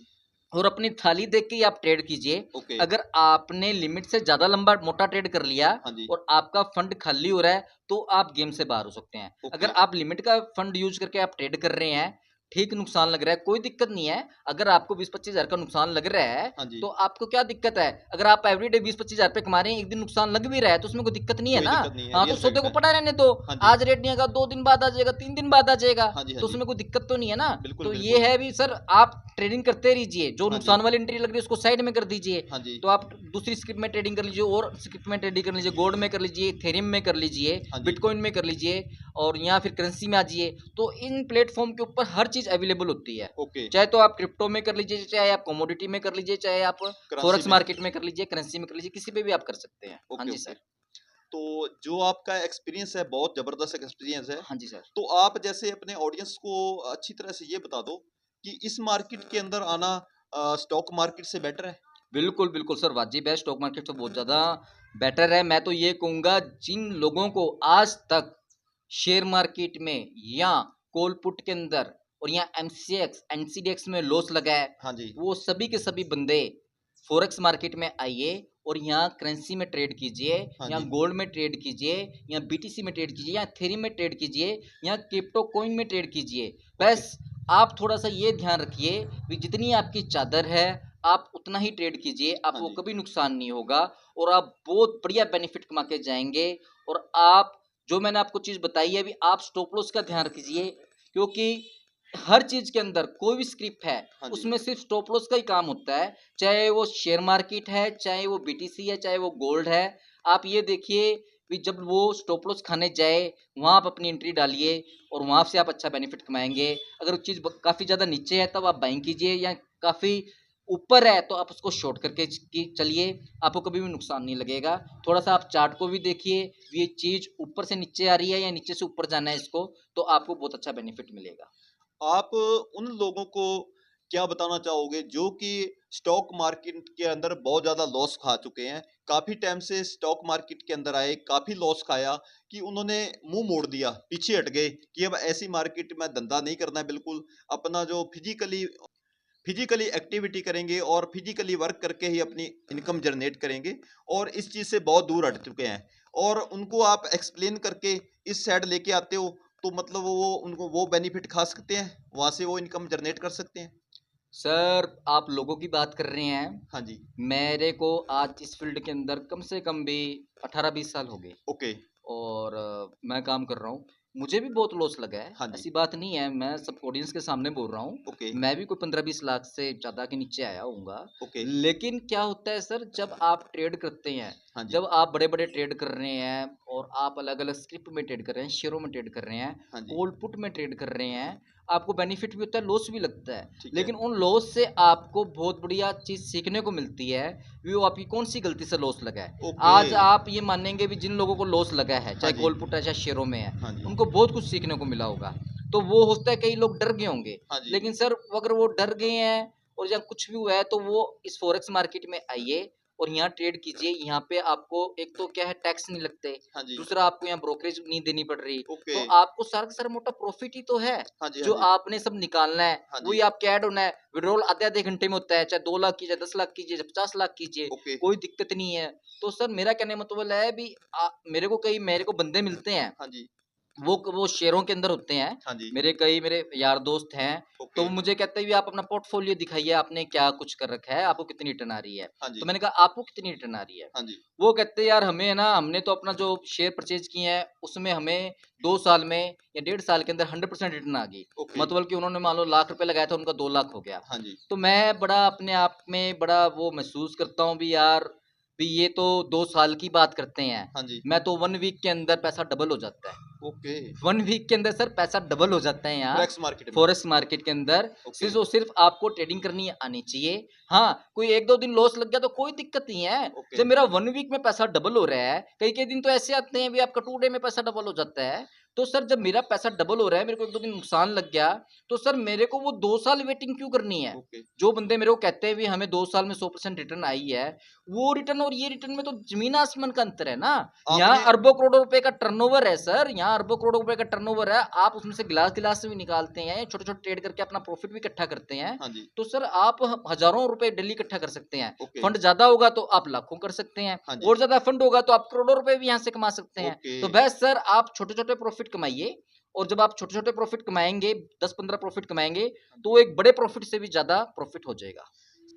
और अपनी थाली देख के ही आप ट्रेड कीजिए। ओके। अगर आपने लिमिट से ज्यादा लंबा मोटा ट्रेड कर लिया हाँ जी। और आपका फंड खाली हो रहा है तो आप गेम से बाहर हो सकते हैं। ओके। अगर आप लिमिट का फंड यूज करके आप ट्रेड कर रहे हैं, ठीक नुकसान लग रहा है, कोई दिक्कत नहीं है। अगर आपको 20-25 हजार का नुकसान लग रहा है हाँ जी। तो आपको क्या दिक्कत है? अगर आप एवरीडे 20-25 हजार रुपए कमा रहे हैं, एक दिन नुकसान लग भी रहा है तो उसमें कोई दिक्कत नहीं है कोई ना। दिक्कत नहीं है, हाँ, तो रियल सौदे फैक्ट को है। पड़ा रहने दो। हाँ जी। आज रेट नहीं आएगा, 2 दिन बाद आ जाएगा, 3 दिन बाद आ जाएगा, हाँ जी। हाँ तो जी। उसमें कोई दिक्कत तो नहीं है ना। बिल्कुल, तो ये बिल्कुल। है भी सर, आप ट्रेडिंग करते रहिए, जो हाँ जी। नुकसान वाली एंट्री लग रही है उसको साइड में कर दीजिए। हाँ जी। तो आप दूसरी स्क्रिप्ट में ट्रेडिंग कर लीजिए और स्क्रिप्ट में ट्रेडिंग कर लीजिए, गोल्ड में कर लीजिए, इथेरियम में कर लीजिए, हाँ जी। बिटकॉइन में कर लीजिए और या फिर करेंसी में आ जाइए। तो इन प्लेटफॉर्म के ऊपर हर चीज अवेलेबल होती है। ओके। चाहे तो आप क्रिप्टो में कर लीजिए, चाहे आप कमोडिटी में कर लीजिए, चाहे आप करेंसी फॉरेक्स में। मार्केट में कर लीजिए, करेंसी में कर लीजिए, किसी पे भी आप कर सकते हैं। हाँ ओके, जी ओके। सर। तो जो आपका एक्सपीरियंस है, बहुत ज़बरदस्त एक्सपीरियंस है। हाँ जी सर। तो आप जैसे अपने ऑडियंस को अच्छी तरह से ये बता दो कि इस मार्केट के अंदर आना स्टॉक मार्केट से बेटर है? बिल्कुल, बिल्कुल सर, वाजिब है। स्टॉक मार्केट तो बहुत ज़्यादा बेटर है। मैं तो ये कहूँगा, जिन लोगों को आज तक शेयर मार्केट में या कॉल पुट के अंदर और या एमसीएक्स, एनसीडीएक्स में लॉस लगा है, हाँ जी। वो सभी के सभी बंदे फॉरेक्स मार्केट में आइए और यहाँ करेंसी में ट्रेड कीजिए, हाँ या जी। गोल्ड में ट्रेड कीजिए, या बीटीसी में ट्रेड कीजिए, या इथेरियम में ट्रेड कीजिए, या क्रिप्टो कॉइन में ट्रेड कीजिए। ओके। बस आप थोड़ा सा ये ध्यान रखिए कि जितनी आपकी चादर है आप उतना ही ट्रेड कीजिए, हाँ आपको जी। कभी नुकसान नहीं होगा और आप बहुत बढ़िया बेनिफिट कमा के जाएंगे। और आप, जो मैंने आपको चीज़ बताई है अभी, आप स्टॉप लॉस का ध्यान रखिए, क्योंकि हर चीज़ के अंदर कोई भी स्क्रिप्ट है हाँ जी। उसमें सिर्फ स्टॉप लॉस का ही काम होता है, चाहे वो शेयर मार्केट है, चाहे वो बीटीसी है, चाहे वो गोल्ड है। आप ये देखिए कि जब वो स्टॉप लॉस खाने जाए, वहाँ आप अपनी एंट्री डालिए और वहाँ से आप अच्छा बेनिफिट कमाएंगे। अगर वो चीज़ काफ़ी ज़्यादा नीचे है तब आप बाइंग कीजिए, या काफ़ी ऊपर है तो आप उसको शॉर्ट करके चलिए, आपको कभी भी नुकसान नहीं लगेगा। थोड़ा सा आप चार्ट को भी देखिए, ये चीज़ ऊपर से नीचे आ रही है या नीचे से ऊपर जाना है इसको, तो आपको बहुत अच्छा बेनिफिट मिलेगा। आप उन लोगों को क्या बताना चाहोगे जो कि स्टॉक मार्केट के अंदर बहुत ज़्यादा लॉस खा चुके हैं? काफ़ी टाइम से स्टॉक मार्केट के अंदर आए, काफ़ी लॉस खाया कि उन्होंने मुँह मोड़ दिया, पीछे हट गए कि अब ऐसी मार्केट में धंधा नहीं करना है बिल्कुल। अपना जो फिजिकली एक्टिविटी करेंगे और फिजिकली वर्क करके ही अपनी इनकम जनरेट करेंगे, और इस चीज़ से बहुत दूर हट चुके हैं। और उनको आप एक्सप्लेन करके इस साइड लेके आते हो तो मतलब वो उनको वो बेनिफिट खा सकते हैं, वहाँ से वो इनकम जनरेट कर सकते हैं। सर, आप लोगों की बात कर रहे हैं। हाँ जी। मेरे को आज इस फील्ड के अंदर कम से कम भी 18-20 साल हो गए ओके। और मैं काम कर रहा हूँ। मुझे भी बहुत लॉस लगा है, हाँ जी। ऐसी बात नहीं है, मैं सब ऑडियंस के सामने बोल रहा हूँ। ओके। मैं भी कोई 15-20 लाख से ज़्यादा के नीचे आया हूँगा। ओके। लेकिन क्या होता है सर, जब आप ट्रेड करते हैं, हाँ जी। जब आप बड़े-बड़े ट्रेड कर रहे हैं और आप अलग-अलग स्क्रिप्ट में ट्रेड कर रहे हैं, शेयरों में ट्रेड कर रहे हैं, हाँ जी। कॉल पुट में ट्रेड कर रहे हैं, आपको बेनिफिट भी होता है, लॉस भी लगता है। ठीक है। लेकिन उन लॉस से आपको बहुत बढ़िया चीज़ सीखने को मिलती है, वो आपकी कौन सी गलती से लॉस लगा है। ओके। आज आप ये मानेंगे भी, जिन लोगों को लॉस लगा है, हाँ चाहे जी। कॉल पुट है चाहे शेयरों में है, हाँ जी। उनको बहुत कुछ सीखने को मिला होगा। तो वो होता है कई लोग डर गए होंगे, हाँ जी। लेकिन सर अगर वो डर गए हैं और या कुछ भी हुआ है तो वो इस फॉरेक्स मार्केट में आइए और यहाँ ट्रेड कीजिए। यहाँ पे आपको एक तो क्या है, टैक्स नहीं लगते, हाँ जी। दूसरा आपको यहाँ ब्रोकरेज नहीं देनी पड़ रही, ओके। तो आपको सारा का सारा मोटा प्रॉफिट ही तो है। हाँ जी, हाँ जो जी। आपने सब निकालना है हाँ वही जी। आपके ऐड होना है। विड्रॉल आधे आधे घंटे में होता है, चाहे 2 लाख कीजिए, 10 लाख कीजिए, 50 लाख कीजिए, ओके। कोई दिक्कत नहीं है। तो सर मेरा कहने का मतलब है भी मेरे को बंदे मिलते हैं, हाँ जी। वो शेयरों के अंदर होते हैं। हाँ जी। मेरे यार दोस्त हैं, तो ओके। वो मुझे कहते हैं भी आप अपना पोर्टफोलियो दिखाइए, आपने क्या कुछ कर रखा है, आपको कितनी रिटर्न आ रही है। हाँ तो जी। मैंने कहा आपको कितनी रिटर्न आ रही है? हाँ जी। वो कहते हैं यार हमें है ना, हमने तो अपना जो शेयर परचेज किए हैं उसमें हमें 2 साल में या 1.5 साल के अंदर 100% रिटर्न आ गई। ओके। मतलब कि उन्होंने मान लो लाख रुपए लगाया था, उनका 2 लाख हो गया। हाँ जी। तो मैं बड़ा अपने आप में बड़ा वो महसूस करता हूँ भी यार, भी ये तो 2 साल की बात करते हैं। हाँ जी। मैं तो 1 वीक के अंदर पैसा डबल हो जाता है। ओके। 1 वीक के अंदर सर पैसा डबल हो जाता है यहाँ फॉरेक्स मार्केट में। फॉरेक्स मार्केट के अंदर। ओके। सिर्फ और सिर्फ आपको ट्रेडिंग करनी आनी चाहिए। हाँ, कोई 1-2 दिन लॉस लग गया तो कोई दिक्कत नहीं है। ओके। जब मेरा 1 वीक में पैसा डबल हो रहा है, कई-कई दिन तो ऐसे आते हैं भी आपका 2 डे में पैसा डबल हो जाता है। तो सर जब मेरा पैसा डबल हो रहा है, मेरे को 1-2 दिन नुकसान लग गया, तो सर मेरे को वो 2 साल वेटिंग क्यों करनी है? ओके। जो बंदे मेरे को कहते हैं भी हमें 2 साल में 100% रिटर्न आई है, वो रिटर्न और ये रिटर्न में तो ज़मीन आसमान का अंतर है ना। यहाँ आपने अरबों करोड़ों रुपए का टर्नओवर है सर, यहाँ अरबों करोड़ों रुपए का टर्नओवर है। आप उसमें से गिलास-गिलास से भी निकालते हैं, छोटे-छोटे ट्रेड करके अपना प्रॉफिट भी इकट्ठा करते हैं। हाँ जी। तो सर आप हज़ारों रुपए डेली इकट्ठा कर सकते हैं। ओके। फंड ज़्यादा होगा तो आप लाखों कर सकते हैं, हाँ जी। और ज़्यादा फंड होगा तो आप करोड़ों रुपए भी यहाँ से कमा सकते हैं। ओके। तो बेस्ट सर आप छोटे-छोटे प्रॉफिट कमाइए, और जब आप छोटे-छोटे प्रॉफिट कमाएँगे, 10-15 प्रॉफिट कमाएँगे, तो एक बड़े प्रॉफिट से भी ज़्यादा प्रॉफिट हो जाएगा।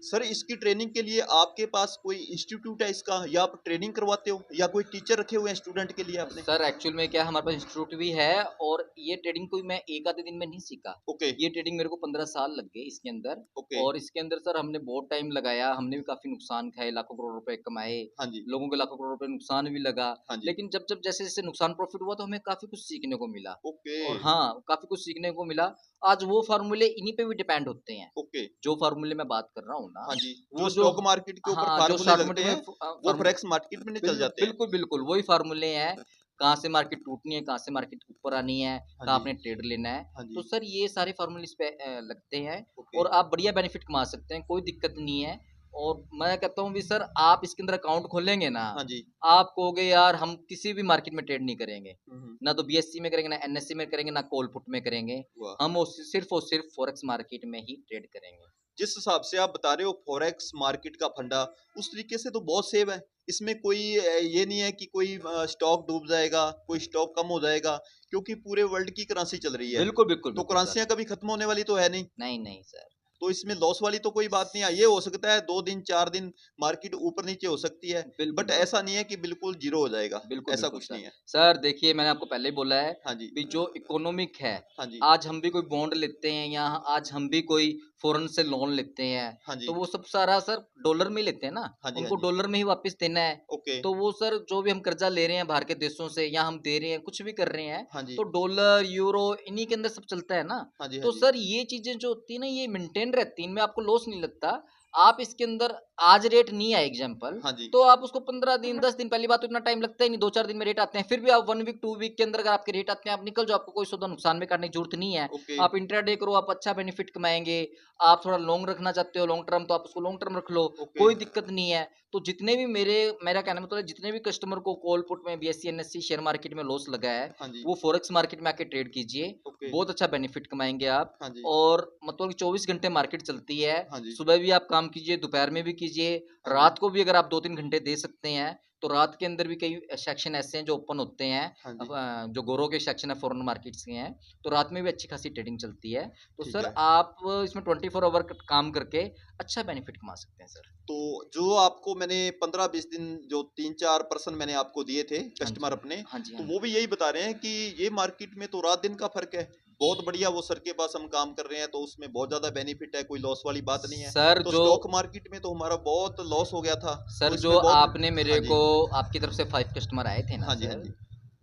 सर इसकी ट्रेनिंग के लिए आपके पास कोई इंस्टीट्यूट है इसका, या आप ट्रेनिंग करवाते हो, या कोई टीचर रखे हुए हैं स्टूडेंट के लिए आपने? सर एक्चुअल में क्या है, हमारे पास इंस्टीट्यूट भी है, और ये ट्रेडिंग कोई मैं एक आधे दिन में नहीं सीखा। ओके। ये ट्रेडिंग मेरे को 15 साल लग गए इसके अंदर, ओके। और इसके अंदर सर हमने बहुत टाइम लगाया, हमने भी काफ़ी नुकसान खाए, लाखों करोड़ रुपए कमाए, हाँ जी। लोगों को लाखों करोड़ रुपए नुकसान भी लगा। हाँ जी। लेकिन जब-जब जैसे-जैसे नुकसान प्रॉफिट हुआ तो हमें काफ़ी कुछ सीखने को मिला, ओके। और हाँ, काफ़ी कुछ सीखने को मिला। आज वो फ़ॉर्मूले इन्हीं पे भी डिपेंड होते हैं, ओके। जो फ़ॉर्मूले मैं बात कर रहा हूँ ना, हाँ जी। वो जो जो स्टॉक मार्केट के ऊपर हाँ, जो फार्मूले शॉर्ट लगते मोटे में हैं, वो फ़ॉर्मू फॉरेक्स मार्केट में चल जाते हैं। बिल्कुल, बिल्कुल, वही फ़ॉर्मूले हैं, कहाँ से मार्केट टूटनी है, कहाँ से मार्केट ऊपर आनी है, हाँ कहाँ जी। आपने ट्रेड लेना है। हाँ तो जी। सर ये सारे फ़ॉर्मूले इस पे लगते हैं, ओके। और आप बढ़िया बेनिफिट कमा सकते हैं, कोई दिक्कत नहीं है। और मैं कहता हूँ भी सर आप इसके अंदर अकाउंट खोलेंगे ना, हाँ जी। आप कहोगे यार हम किसी भी मार्केट में ट्रेड नहीं करेंगे। हुँ, हुँ। ना तो बीएससी में करेंगे, ना एनएससी में करेंगे, ना कॉल पुट में करेंगे। वाह! हम सिर्फ़ और सिर्फ़ फॉरेक्स मार्केट में ही ट्रेड करेंगे। जिस हिसाब से आप बता रहे हो फॉरेक्स मार्केट का फंडा, उस तरीके से तो बहुत सेफ है। इसमें कोई ये नहीं है कि कोई स्टॉक डूब जाएगा, कोई स्टॉक कम हो जाएगा, क्योंकि पूरे वर्ल्ड की करेंसी चल रही है। बिल्कुल, बिल्कुल, तो बिल्कुल सर। करेंसियाँ कभी खत्म होने वाली तो है नहीं। नहीं, नहीं सर। तो इसमें लॉस वाली तो कोई बात नहीं है। ये हो सकता है 2 दिन, 4 दिन मार्केट ऊपर-नीचे हो सकती है, बिल्कुल, बट बिल्कुल। ऐसा नहीं है कि बिल्कुल ज़ीरो हो जाएगा, बिल्कुल, ऐसा बिल्कुल कुछ सर। नहीं है। सर देखिए मैंने आपको पहले ही बोला है हाँ जी। कि जो इकोनॉमिक है, हाँ जी। आज हम भी कोई बॉन्ड लेते हैं, या आज हम भी कोई फ़ॉरेन से लोन लेते हैं, हाँ तो जी। वो सब सारा सर डॉलर में ही लेते हैं ना, हाँ जी, हाँ उनको जी। डॉलर में ही वापस देना है। ओके। तो वो सर जो भी हम कर्ज़ा ले रहे हैं बाहर के देशों से, या हम दे रहे हैं, कुछ भी कर रहे हैं, हाँ जी। तो डॉलर, यूरो इन्हीं के अंदर सब चलता है ना। हाँ जी, हाँ तो जी। सर ये चीज़ें जो होती हैं ना, ये मेंटेन रहती हैं, इनमें आपको लॉस नहीं लगता। आप इसके अंदर आज रेट नहीं है एग्ज़ाम्पल, हाँ जी। तो आप उसको 15 दिन, 10 दिन, पहली बात तो इतना टाइम लगता ही नहीं, 2-4 दिन में रेट आते हैं। फिर भी आप 1 वीक, 2 वीक के अंदर अगर आपके रेट आते हैं, आप निकल जाओ, आपको कोई सौदा नुकसान में करने की ज़रूरत नहीं है। ओके। आप इंट्राडे करो, आप अच्छा बेनिफिट कमाएँगे। आप थोड़ा लॉन्ग रखना चाहते हो, लॉन्ग टर्म, तो आप उसको लॉन्ग टर्म रख लो, ओके। कोई दिक्कत नहीं है। तो जितने भी मेरा कहने का मतलब है, जितने भी कस्टमर को कॉल पुट में, बीएससी, एनएससी शेयर मार्केट में लॉस लगा है, हाँ जी। वो फॉरेक्स मार्केट में आके ट्रेड कीजिए, ओके। बहुत अच्छा बेनिफिट कमाएँगे आप। हाँ जी। और मतलब कि 24 घंटे मार्केट चलती है, हाँ जी। सुबह भी आप काम कीजिए, दोपहर में भी कीजिए, हाँ जी। रात को भी अगर आप 2-3 घंटे दे सकते हैं, तो रात के अंदर भी कई सेक्शन ऐसे हैं जो ओपन होते हैं। हाँ जी। जो गोरो के सेक्शन है, फॉरेन मार्केट्स के हैं, तो रात में भी अच्छी खासी ट्रेडिंग चलती है। तो ठीक सर है। आप इसमें 24 आवर काम करके अच्छा बेनिफिट कमा सकते हैं सर। तो जो आपको मैंने 15-20 दिन जो 3-4 पर्सन मैंने आपको दिए थे हाँ कस्टमर जी। अपने, हाँ जी, तो हाँ वो जी। भी यही बता रहे हैं कि ये मार्केट में तो रात दिन का फ़र्क है। बहुत बढ़िया, वो सर के पास हम काम कर रहे हैं तो उसमें बहुत ज़्यादा बेनिफिट है, कोई लॉस वाली बात नहीं है। सर तो जो स्टॉक मार्केट में तो हमारा बहुत लॉस हो गया था, तो सर जो इसमें बहुत। आपने हाँ मेरे जी। को आपकी तरफ से 5 कस्टमर आए थे ना हाँ जी, हाँ सर, जी।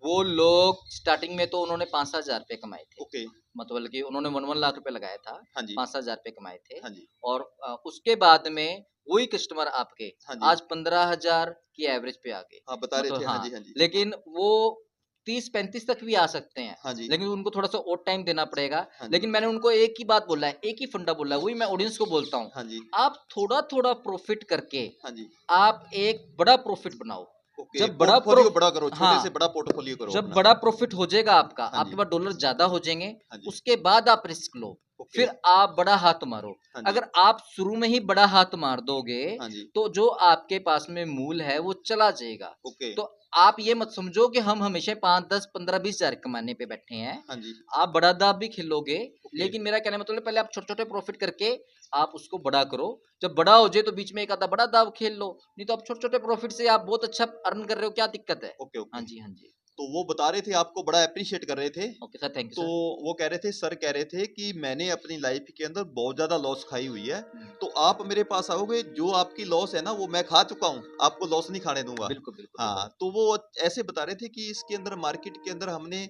वो लोग स्टार्टिंग में तो उन्होंने 5-7 हज़ार रुपए कमाए थे। ओके। मतलब कि उन्होंने 1-1 लाख रुपए लगाया था, हाँ जी। 5-7 हज़ार रुपए कमाए थे, हाँ जी। और उसके बाद में वही कस्टमर आपके हाँ जी। आज 15,000 की एवरेज पे आ गए। हाँ, बता रहे थे। मतलब हाँ जी, हाँ, हाँ जी। लेकिन वो 30-35 तक भी आ सकते हैं, हाँ जी, लेकिन उनको थोड़ा सा और टाइम देना पड़ेगा। हाँ जी, लेकिन मैंने उनको एक ही बात बोला है, एक ही फंडा बोला है, वही मैं ऑडियंस को बोलता हूँ। हाँ जी, आप थोड़ा थोड़ा प्रॉफिट करके हाँ जी। आप एक बड़ा प्रॉफिट बनाओ। ओके, जब बड़ा पोर्टफोलियो प्रो बड़ा करो, छोटे से हाँ, बड़ा पोर्टफोलियो करो जब अपना। बड़ा प्रॉफिट हो जाएगा आपका, हाँ आपके जी, पास डॉलर ज्यादा हो जाएंगे, हाँ जी, उसके बाद आप रिस्क लो, ओके, फिर आप बड़ा हाथ मारो। हाँ जी, अगर आप शुरू में ही बड़ा हाथ मार दोगे हाँ जी, तो जो आपके पास में मूल है वो चला जाएगा। ओके, तो आप ये मत समझो कि हम हमेशा 5, 10, 15, 20 हजार कमाने पे बैठे हैं। हाँ जी, आप बड़ा दाव भी खेलोगे, ओके, लेकिन मेरा कहने का मतलब है, पहले आप छोटे छोटे प्रॉफिट करके आप उसको बड़ा करो। जब बड़ा हो जाए तो बीच में एक आधा बड़ा दाव खेल लो, नहीं तो आप छोटे छोटे प्रॉफिट से आप बहुत अच्छा अर्न कर रहे हो, क्या दिक्कत है। ओके, हाँ ओके। जी, हाँ जी। तो वो बता रहे थे, आपको बड़ा एप्रिशिएट कर रहे थे। ओके सर, थैंक यू तो सर। वो कह रहे थे, सर कह रहे थे कि मैंने अपनी लाइफ के अंदर बहुत ज़्यादा लॉस खाई हुई है, हम्म, तो आप मेरे पास आओगे, जो आपकी लॉस है ना वो मैं खा चुका हूँ, आपको लॉस नहीं खाने दूंगा। बिल्कुल बिल्कुल हाँ, बिल्कुल। तो वो ऐसे बता रहे थे कि इसके अंदर मार्केट के अंदर हमने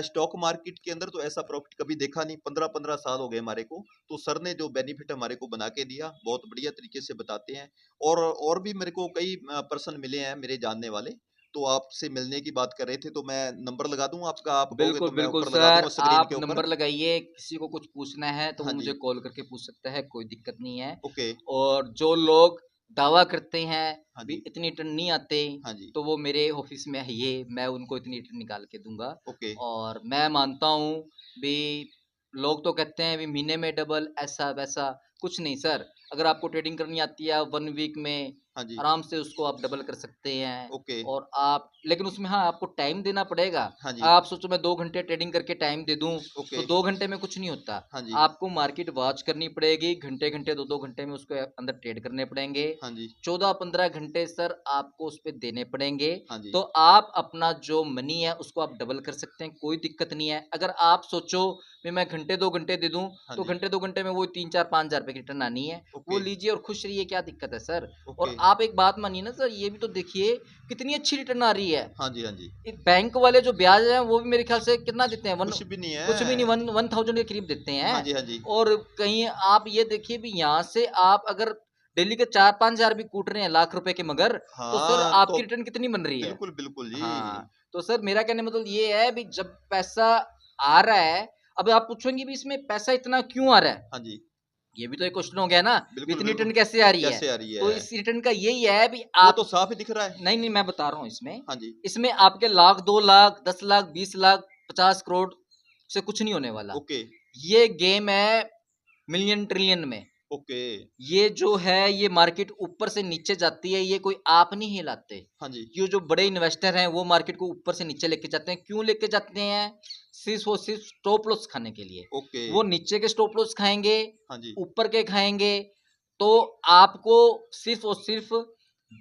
स्टॉक मार्केट के अंदर तो ऐसा प्रॉफिट कभी देखा नहीं, 15-15 साल हो गए हमारे को। तो सर ने जो बेनिफिट हमारे को बना के दिया, बहुत बढ़िया तरीके से बताते हैं। और भी मेरे को कई पर्सन मिले हैं मेरे जानने वाले, तो आपसे मिलने की बात कर रहे थे, तो मैं नंबर लगा दूं आपका, आप कहोगे बिल्कुल तो मैं बिल्कुल ऊपर लगा सर, दूंगा स्क्रीन आप के ऊपर। नंबर लगाइए, किसी को कुछ पूछना है तो वो हाँ मुझे जी, कॉल करके पूछ सकता है, कोई दिक्कत नहीं है। ओके, और जो लोग दावा करते हैं हाँ भी जी, इतनी रिटर्न नहीं आते, हाँ जी, तो वो मेरे ऑफिस में आइए, मैं उनको इतनी रिटर्न निकाल के दूंगा। ओके, और मैं मानता हूँ भी, लोग तो कहते हैं भी महीने में डबल, ऐसा वैसा, कुछ नहीं सर। अगर आपको ट्रेडिंग करनी आती है, 1 वीक में हाँ जी, आराम से उसको आप डबल कर सकते हैं। ओके, और आप, लेकिन उसमें हाँ, आपको टाइम देना पड़ेगा। हाँ जी, आप सोचो मैं 2 घंटे ट्रेडिंग करके टाइम दे दूं, ओके, तो 2 घंटे में कुछ नहीं होता। हाँ जी, आपको मार्केट वॉच करनी पड़ेगी, घंटे घंटे 2-2 घंटे में उसके अंदर ट्रेड करने पड़ेंगे। हाँ जी, 14-15 घंटे सर आपको उस पे देने पड़ेंगे। हाँ जी, तो आप अपना जो मनी है उसको आप डबल कर सकते हैं, कोई दिक्कत नहीं है। अगर आप सोचो भी मैं घंटे 2 घंटे दे दूं, हाँ तो जी, घंटे 2 घंटे में वो 3, 4, 5 हजार रुपए की रिटर्न आनी है, वो ओके, लीजिए और खुश रहिए, क्या दिक्कत है सर। ओके, और आप एक बात मानिए ना सर, ये भी तो देखिए कितनी अच्छी रिटर्न आ रही है। हाँ जी, हाँ जी, बैंक वाले जो ब्याज है वो भी मेरे ख्याल से कितना देते हैं, वन, कुछ भी नहीं कुछ भी नहीं, है। 1000 के करीब देते हैं। हाँ जी, हाँ जी, और कहीं आप ये देखिए भी, यहाँ से आप अगर डेली के 4-5 हजार भी कूट रहे हैं लाख रुपए के, मगर तो सर हाँ, तो आपकी रिटर्न कितनी बन रही है। बिल्कुल, बिल्कुल जी, हाँ, तो सर मेरा कहने का मतलब ये है भी, जब पैसा आ रहा है, अब आप पूछेंगे भी इसमें पैसा इतना क्यों आ रहा है, हाँ जी, ये भी तो एक क्वेश्चन हो गया ना, भी बिल्कुल, इतनी बिल्कुल, रिटर्न कैसे आ रही है। कैसे आ रही तो है? इस रिटर्न का यही है भी वो आप, तो साफ ही दिख रहा है। नहीं नहीं, मैं बता रहा हूँ इसमें, हाँ जी, इसमें आपके लाख, 2 लाख, 10 लाख, 20 लाख, 50 करोड़ से कुछ नहीं होने वाला। ओके, ये गेम है मिलियन ट्रिलियन में। ओके, ये जो है, ये मार्केट ऊपर से नीचे जाती है, ये कोई आप नहीं हिलाते। हाँ जी, ये जो बड़े इन्वेस्टर हैं वो मार्केट को ऊपर से नीचे लेके जाते हैं, क्यों लेके जाते हैं, सिर्फ और सिर्फ स्टॉप लॉस खाने के लिए। ओके, वो नीचे के स्टॉप लॉस खाएंगे, हाँ जी, ऊपर के खाएंगे, तो आपको सिर्फ और सिर्फ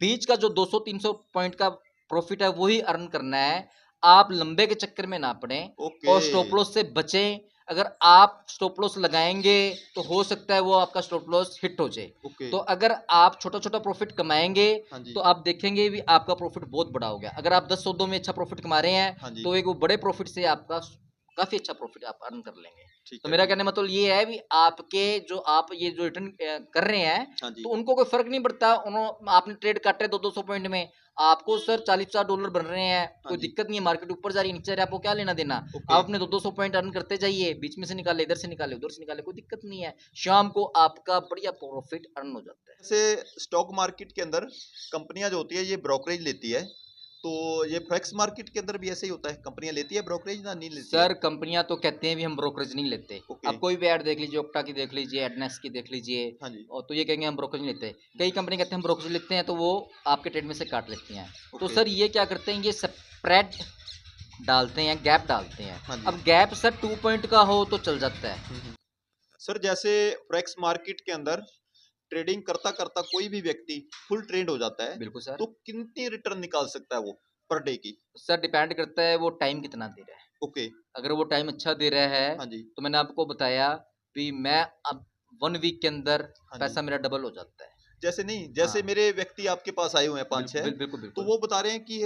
बीच का जो 200-300 पॉइंट का प्रॉफिट है वही अर्न करना है। आप लंबे के चक्कर में ना पड़े ओके, और स्टॉप लॉस से बचें। अगर आप स्टॉप लॉस लगाएंगे तो हो सकता है वो आपका स्टॉप लॉस हिट हो जाए। ओके, तो अगर आप छोटा छोटा प्रॉफिट कमाएंगे हाँ जी, तो आप देखेंगे भी आपका प्रॉफिट बहुत बड़ा हो गया। अगर आप 10 सौदों में अच्छा प्रॉफिट कमा रहे हैं, हाँ जी, तो एक वो बड़े प्रॉफिट से आपका काफी अच्छा प्रॉफिट आप अर्न कर लेंगे। ठीक तो है, मेरा ठीक कहने है। का मतलब ये है भी, आपके जो आप ये जो रिटर्न कर रहे हैं, हाँ तो जी, उनको कोई फर्क नहीं पड़ता, उन्होंने आपने ट्रेड काटे 200-200 पॉइंट में, आपको सर 40-50 डॉलर बन रहे हैं, हाँ कोई जी, दिक्कत नहीं है। मार्केट ऊपर जा रही है, नीचे जा रही है, आपको क्या लेना देना। ओके। आप अपने 200 पॉइंट अर्न करते जाइए, बीच में से निकाले, इधर से निकाले, उधर से निकाले, कोई दिक्कत नहीं है। शाम को आपका बढ़िया प्रॉफिट अर्न हो जाता है। जैसे स्टॉक मार्केट के अंदर कंपनियां जो होती है ये ब्रोकरेज लेती है, तो ये फॉरेक्स मार्केट के अंदर भी ऐसे ही होता है, कंपनियां लेती है ब्रोकरेज ना नहीं लेती है? सर कंपनियां तो कहते हैं भी हम ब्रोकरेज नहीं लेते। ओके, आप कोई भी ऐड देख लीजिए, ओक्टा की देख लीजिए, एडनेस की देख लीजिए, हाँ जी, और तो ये कहेंगे हम ब्रोकरेज नहीं लेते। कई कंपनी कहते हैं हम ब्रोकरेज लेते हैं, तो वो आपके ट्रेड में से काट लेती हैं। तो ओके, सर ये क्या करते हैं, ये स्प्रेड डालते हैं, गैप डालते हैं। हाँ जी, अब गैप सर 2 पॉइंट का हो तो चल जाता है। हम्म। सर जैसे फॉरेक्स मार्केट के अंदर ट्रेडिंग करता करता कोई भी व्यक्ति फुल ट्रेंड हो जाता है, बिल्कुल सर। तो कितनी रिटर्न निकाल सकता है वो पर डे की? सर डिपेंड करता है वो टाइम कितना दे रहा है। ओके, अगर वो टाइम अच्छा दे रहा है, हाँ जी, तो मैंने आपको बताया कि मैं अब 1 वीक के अंदर हाँ जी। पैसा मेरा डबल हो जाता है। जैसे नहीं, जैसे हाँ, मेरे व्यक्ति आपके पास आए हुए हैं 5-6, बिल्कुल तो बिल्कुल। वो बता रहे हैं कि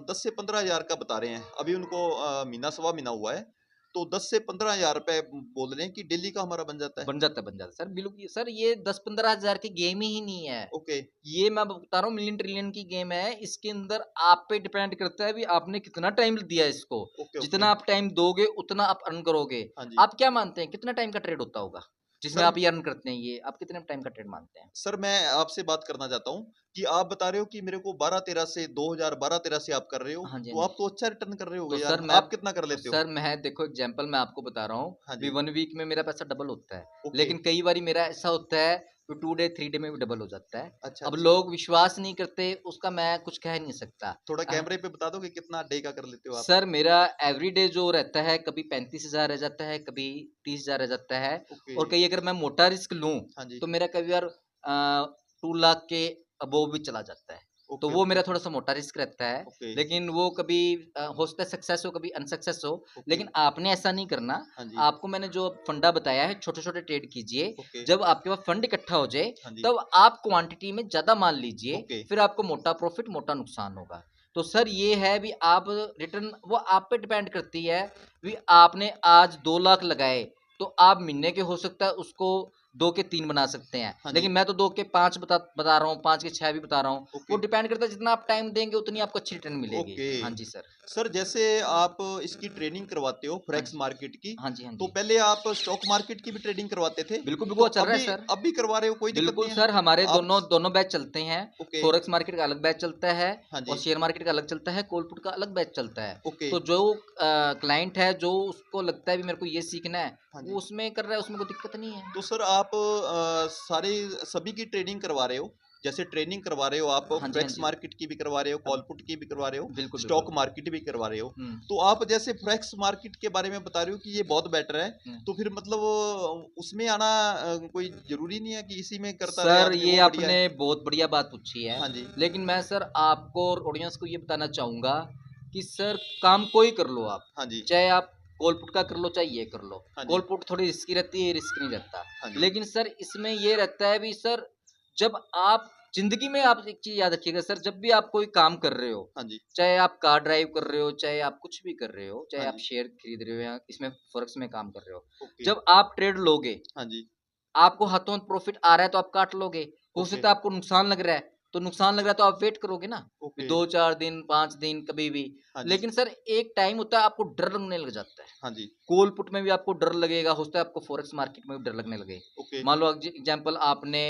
10 से 15 हज़ार का बता रहे हैं। अभी उनको महीना सवा महीना हुआ है। तो 10 से 15 हज़ार रुपए बोल रहे हैं कि डेली का हमारा बन जाता है। बन जाता है सर, बिल्कुल सर। ये 10-15 हजार की गेम ही नहीं है। ओके ये मैं बता रहा हूँ मिलियन ट्रिलियन की गेम है। इसके अंदर आप पे डिपेंड करता है भी आपने कितना टाइम दिया है इसको। Okay okay. जितना आप टाइम दोगे उतना आप अर्न करोगे। हाँ जी आप क्या मानते हैं कितना टाइम का ट्रेड होता होगा जिसमें सर। आप ये अर्न करते हैं? ये आप कितने टाइम का ट्रेड मानते हैं? सर मैं आपसे बात करना चाहता हूँ कि आप बता रहे हो कि मेरे को 12-13 से 2012-13 से आप कर रहे हो, हाँ जी, हाँ तो जी। आप तो अच्छा रिटर्न कर रहे तो होगे सर यार, मैं आप कितना कर तो लेते हो? सर मैं देखो एग्जांपल मैं आपको बता रहा हूँ। हाँ भी जी 1 वीक में मेरा पैसा डबल होता है। ओके। लेकिन कई बारी मेरा ऐसा होता है कि 2 डे 3 डे में भी डबल हो जाता है। अच्छा अब अच्छा। लोग विश्वास नहीं करते उसका मैं कुछ कह नहीं सकता। थोड़ा कैमरे पे बता दो कि कितना डे का कर लेते हो आप? सर मेरा एवरीडे जो रहता है कभी 35,000 रह जाता है, कभी 30,000 रह जाता है। ओके। और कहीं अगर मैं मोटा रिस्क लूँ हाँ जी तो मेरा कभी यार 2 लाख के अबोव भी चला जाता है। तो ओके वो ओके मेरा थोड़ा-सा मोटा रिस्क रहता है। ओके लेकिन वो कभी हो सकता है सक्सेस हो, कभी अनसक्सेस हो। ओके। लेकिन आपने ऐसा नहीं करना। हाँ जी आपको मैंने जो फंडा बताया है छोटे-छोटे ट्रेड कीजिए। ओके। जब आपके पास फंड इकट्ठा हो जाए हाँ जी तब आप क्वांटिटी में ज़्यादा माल लीजिए। ओके फिर आपको मोटा प्रॉफिट, मोटा नुकसान होगा। तो सर ये है भी आप रिटर्न वो आप पे डिपेंड करती है भी आपने आज 2 लाख लगाए तो आप महीने के हो सकता है उसको 2 के 3 बना सकते हैं। हाँ जी लेकिन मैं तो 2 के 5 बता रहा हूँ, 5 के 6 भी बता रहा हूँ। वो ओके डिपेंड करता है जितना आप टाइम देंगे उतनी आपको अच्छी रिटर्न मिलेगी। ओके। हाँ जी सर। सर जैसे आप इसकी ट्रेनिंग करवाते हो हाँ फॉरेक्स जी। मार्केट की, हाँ जी, हाँ तो जी। पहले आप स्टॉक मार्केट की भी ट्रेडिंग करवाते थे, बिल्कुल, तो बिल्कुल चल रहा है अभी सर। अभी करवा रहे हो, कोई दिक्कत बिल्कुल नहीं है सर, हमारे आप? दोनों दोनों बैच चलते हैं। ओके फॉरेक्स मार्केट का अलग बैच चलता है हाँ और जी शेयर मार्केट का अलग चलता है, कॉल पुट का अलग बैच चलता है। ओके तो जो क्लाइंट है, जो उसको लगता है कि मेरे को ये सीखना है, हाँ वो जी। उसमें कर रहा है, उसमें कोई दिक्कत नहीं है। तो सर आप सारे सभी की ट्रेनिंग करवा रहे हो, जैसे ट्रेनिंग करवा रहे हो आप हाँ जी, हाँ फॉरेक्स जी। मार्केट की भी करवा रहे हो, अब कॉलपुट की भी करवा रहे हो, बिल्कुल, बिल्कुल। स्टॉक मार्केट भी करवा रहे हो। हुँ, तो आप जैसे फॉरेक्स मार्केट के बारे में बता रहे हो कि ये बहुत बेटर है, हुँ। तो फिर मतलब उसमें आना कोई ज़रूरी नहीं है कि इसी में करता रहे सर आदमी, ये वो बढ़िया आपने है? बहुत बढ़िया बात पूछी है। हाँ जी, लेकिन मैं सर आपको और ऑडियंस को ये बताना चाहूँगा कि सर काम कोई कर लो आप, हाँ जी, चाहे आप कॉल पुट का कर लो, चाहे ये कर लो। हाँ कॉल जी, पुट थोड़ी रिस्की रहती है, ये रिस्क नहीं रहता। हाँ जी, लेकिन सर इसमें ये रहता है भी सर जब आप ज़िंदगी में आप एक चीज़ याद रखिएगा सर, जब भी आप कोई काम कर रहे हो, हाँ जी, चाहे आप कार ड्राइव कर रहे हो, चाहे आप कुछ भी कर रहे हो, चाहे हाँ आप जी, शेयर खरीद रहे हो या इसमें फ़ॉरेक्स में काम कर रहे हो। ओके, जब आप ट्रेड लोगे, हाँ जी, आपको हाथों-हाथ प्रॉफ़िट आ रहा है तो आप काट लोगे। हो ओके, सकता है आपको नुकसान लग रहा है, तो नुकसान लग रहा है तो आप वेट करोगे ना, ओके, 2-4 दिन, 5 दिन कभी भी। हाँ जी, लेकिन सर एक टाइम होता है आपको डर लगने लग जाता है। हाँ जी, कॉल पुट में भी आपको डर लगेगा, हो सकता है आपको फॉरेक्स मार्केट में भी डर लगने लगे। ओके, मान लो एग्ज़ाम्पल आपने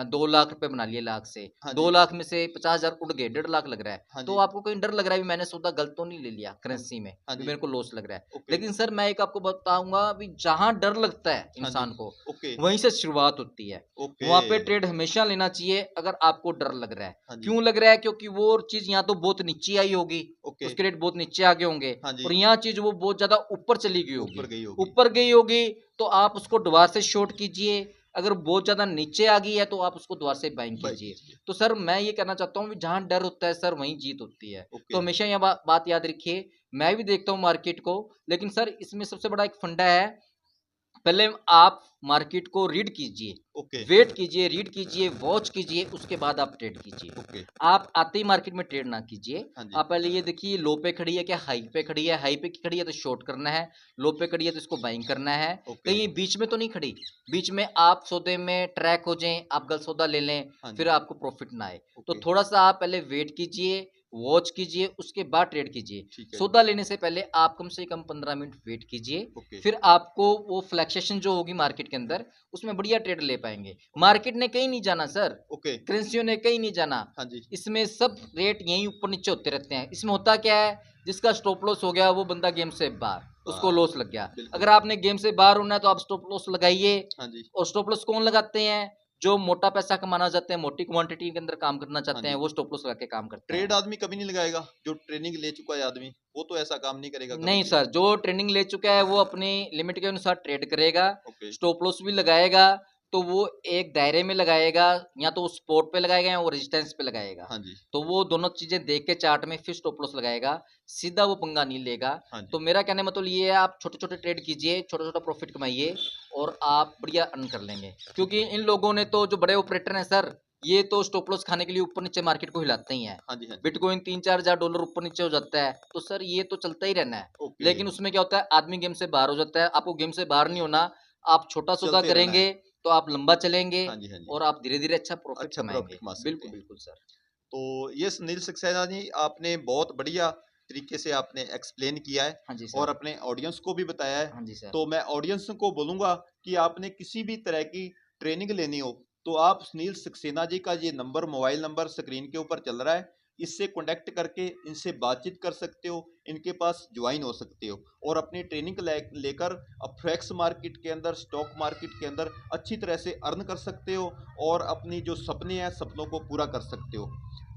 2 लाख रुपए बना लिए लाख से, हाँ 2 जी, लाख में से 50,000 उड़ गए, 1.5 लाख लग रहा है। हाँ तो जी, आपको कहीं डर लग रहा है भी मैंने सौदा गलत तो नहीं ले लिया हाँ, करेंसी में, हाँ भी जी, मेरे को लॉस लग रहा है। ओके, लेकिन सर मैं एक आपको बताऊँगा भी जहाँ डर लगता है हाँ जी, इंसान को, ओके, वहीं से शुरुआत होती है। ओके, वहाँ पे ट्रेड हमेशा लेना चाहिए अगर आपको डर लग रहा है। हाँ जी, क्यों लग रहा है? क्योंकि वो चीज़ या तो बहुत नीचे आई होगी, ओके, उसके रेट बहुत नीचे आ गए होंगे हाँ और जी, यहाँ चीज़ वो बहुत ज़्यादा ऊपर चली गई ऊपर होगी। गई होगी, ऊपर गई होगी तो आप उसको दोबारा से शॉर्ट कीजिए, अगर बहुत ज़्यादा नीचे आ गई है तो आप उसको दोबारा से बाइंग बाय कीजिए। कीजिए, तो सर मैं ये कहना चाहता हूँ कि जहाँ डर होता है सर वहीं जीत होती है। ओके, तो हमेशा ये बात याद रखिए, मैं भी देखता हूँ मार्केट को, लेकिन सर इसमें सबसे बड़ा एक फंडा है, पहले आप मार्केट को रीड कीजिए, ओके, वेट कीजिए, रीड कीजिए, वॉच कीजिए, उसके बाद आप ट्रेड कीजिए। ओके, आप आते ही मार्केट में ट्रेड ना कीजिए। हाँ जी, आप पहले ये देखिए लो पे खड़ी है क्या हाई पे खड़ी है? हाई पे खड़ी है तो शॉर्ट करना है, लो पे खड़ी है तो इसको बाइंग करना है। ओके, कहीं बीच में तो नहीं खड़ी, बीच में आप सौदे में ट्रैक हो जाएँ, आप गलत सौदा ले लें, हाँ फिर जी, आपको प्रॉफिट ना आए। तो ओके, थोड़ा-सा आप पहले वेट कीजिए, वॉच कीजिए, उसके बाद ट्रेड कीजिए। ठीक है जी, सौदा लेने से पहले आप कम से कम 15 मिनट वेट कीजिए, ओके, फिर आपको वो फ्लक्चुएशन जो होगी मार्केट के अंदर, उसमें बढ़िया ट्रेड ले पाएँगे। ओके, मार्केट ने कहीं नहीं जाना सर, ओके, करेंसियों ने कहीं नहीं जाना। हाँ जी, इसमें सब रेट यहीं ऊपर-नीचे होते रहते हैं। इसमें होता क्या है, जिसका स्टॉप लॉस हो गया वो बंदा गेम से बाहर, उसको बाहर, लॉस लग गया। बिल्कुल, अगर आपने गेम से बाहर होना है तो आप स्टॉप लॉस लगाइए। हाँ जी, और स्टॉप लॉस कौन लगाते हैं? जो मोटा पैसा कमाना चाहते हैं, मोटी क्वांटिटी के अंदर काम करना हाँ चाहते हैं, जी। वो स्टॉप लॉस लगा के काम करते ट्रेड हैं। आदमी कभी नहीं लगाएगा, जो ट्रेनिंग ले चुका है आदमी, वो तो ऐसा काम नहीं करेगा कभी नहीं भी। सर, जो ट्रेनिंग ले चुका है वो अपनी लिमिट के अनुसार ट्रेड करेगा, ओके, स्टॉप लॉस भी लगाएगा, तो वो एक दायरे में लगाएगा, या तो वो सपोर्ट पे लगाएगा या वो रेजिस्टेंस पे लगाएगा। हाँ जी, तो वो दोनों चीज़ें देख के चार्ट में फिर स्टॉप लॉस लगाएगा, सीधा वो पंगा नहीं लेगा। हाँ जी, तो मेरा कहने का मतलब ये है आप छोटे-छोटे ट्रेड कीजिए, छोटा-छोटा प्रॉफिट कमाइए और आप बढ़िया अर्न कर लेंगे। ठीक क्योंकि है। इन लोगों ने तो जो बड़े ऑपरेटर हैं सर, ये तो स्टॉप लॉस खाने के लिए ऊपर नीचे मार्केट को हिलाते ही हैं। हाँ जी, हाँ जी। बिटकॉइन 3-4 हज़ार डॉलर ऊपर नीचे हो जाता है, तो सर ये तो चलता ही रहना है। ओके। लेकिन उसमें क्या होता है, आदमी गेम से बाहर हो जाता है। आपको गेम से बाहर नहीं होना, आप छोटा सौदा चलते रहना है। करेंगे तो आप लंबा चलेंगे हाँ जी, हाँ जी। और आप धीरे-धीरे अच्छा प्रॉफिट अच्छा प्रॉफ़िट कमाएँगे। कमा सकते बिल्कुल, हैं। बिल्कुल सर। तो ये सुनील सक्सेना जी, आपने बहुत बढ़िया तरीके से आपने एक्सप्लेन किया है हाँ जी और सर। अपने ऑडियंस को भी बताया है। हाँ जी सर। तो मैं ऑडियंस को बोलूँगा कि आपने किसी भी तरह की ट्रेनिंग लेनी हो तो आप सुनील सक्सेना जी का ये नंबर, मोबाइल नंबर स्क्रीन के ऊपर चल रहा है, इससे कॉन्टैक्ट करके इनसे बातचीत कर सकते हो, इनके पास ज्वाइन हो सकते हो और अपनी ट्रेनिंग लेकर अब फॉरेक्स मार्केट के अंदर, स्टॉक मार्केट के अंदर अच्छी तरह से अर्न कर सकते हो और अपनी जो सपने हैं, सपनों को पूरा कर सकते हो।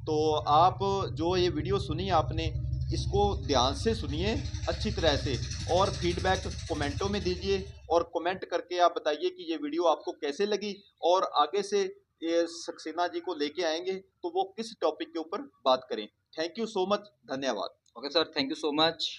तो आप जो ये वीडियो सुनी आपने, इसको ध्यान से सुनिए अच्छी तरह से और फीडबैक कमेंटों में दीजिए और कमेंट करके आप बताइए कि ये वीडियो आपको कैसे लगी और आगे से ये सक्सेना जी को लेके आएंगे तो वो किस टॉपिक के ऊपर बात करें। थैंक यू सो मच, धन्यवाद। Okay sir, thank you so much.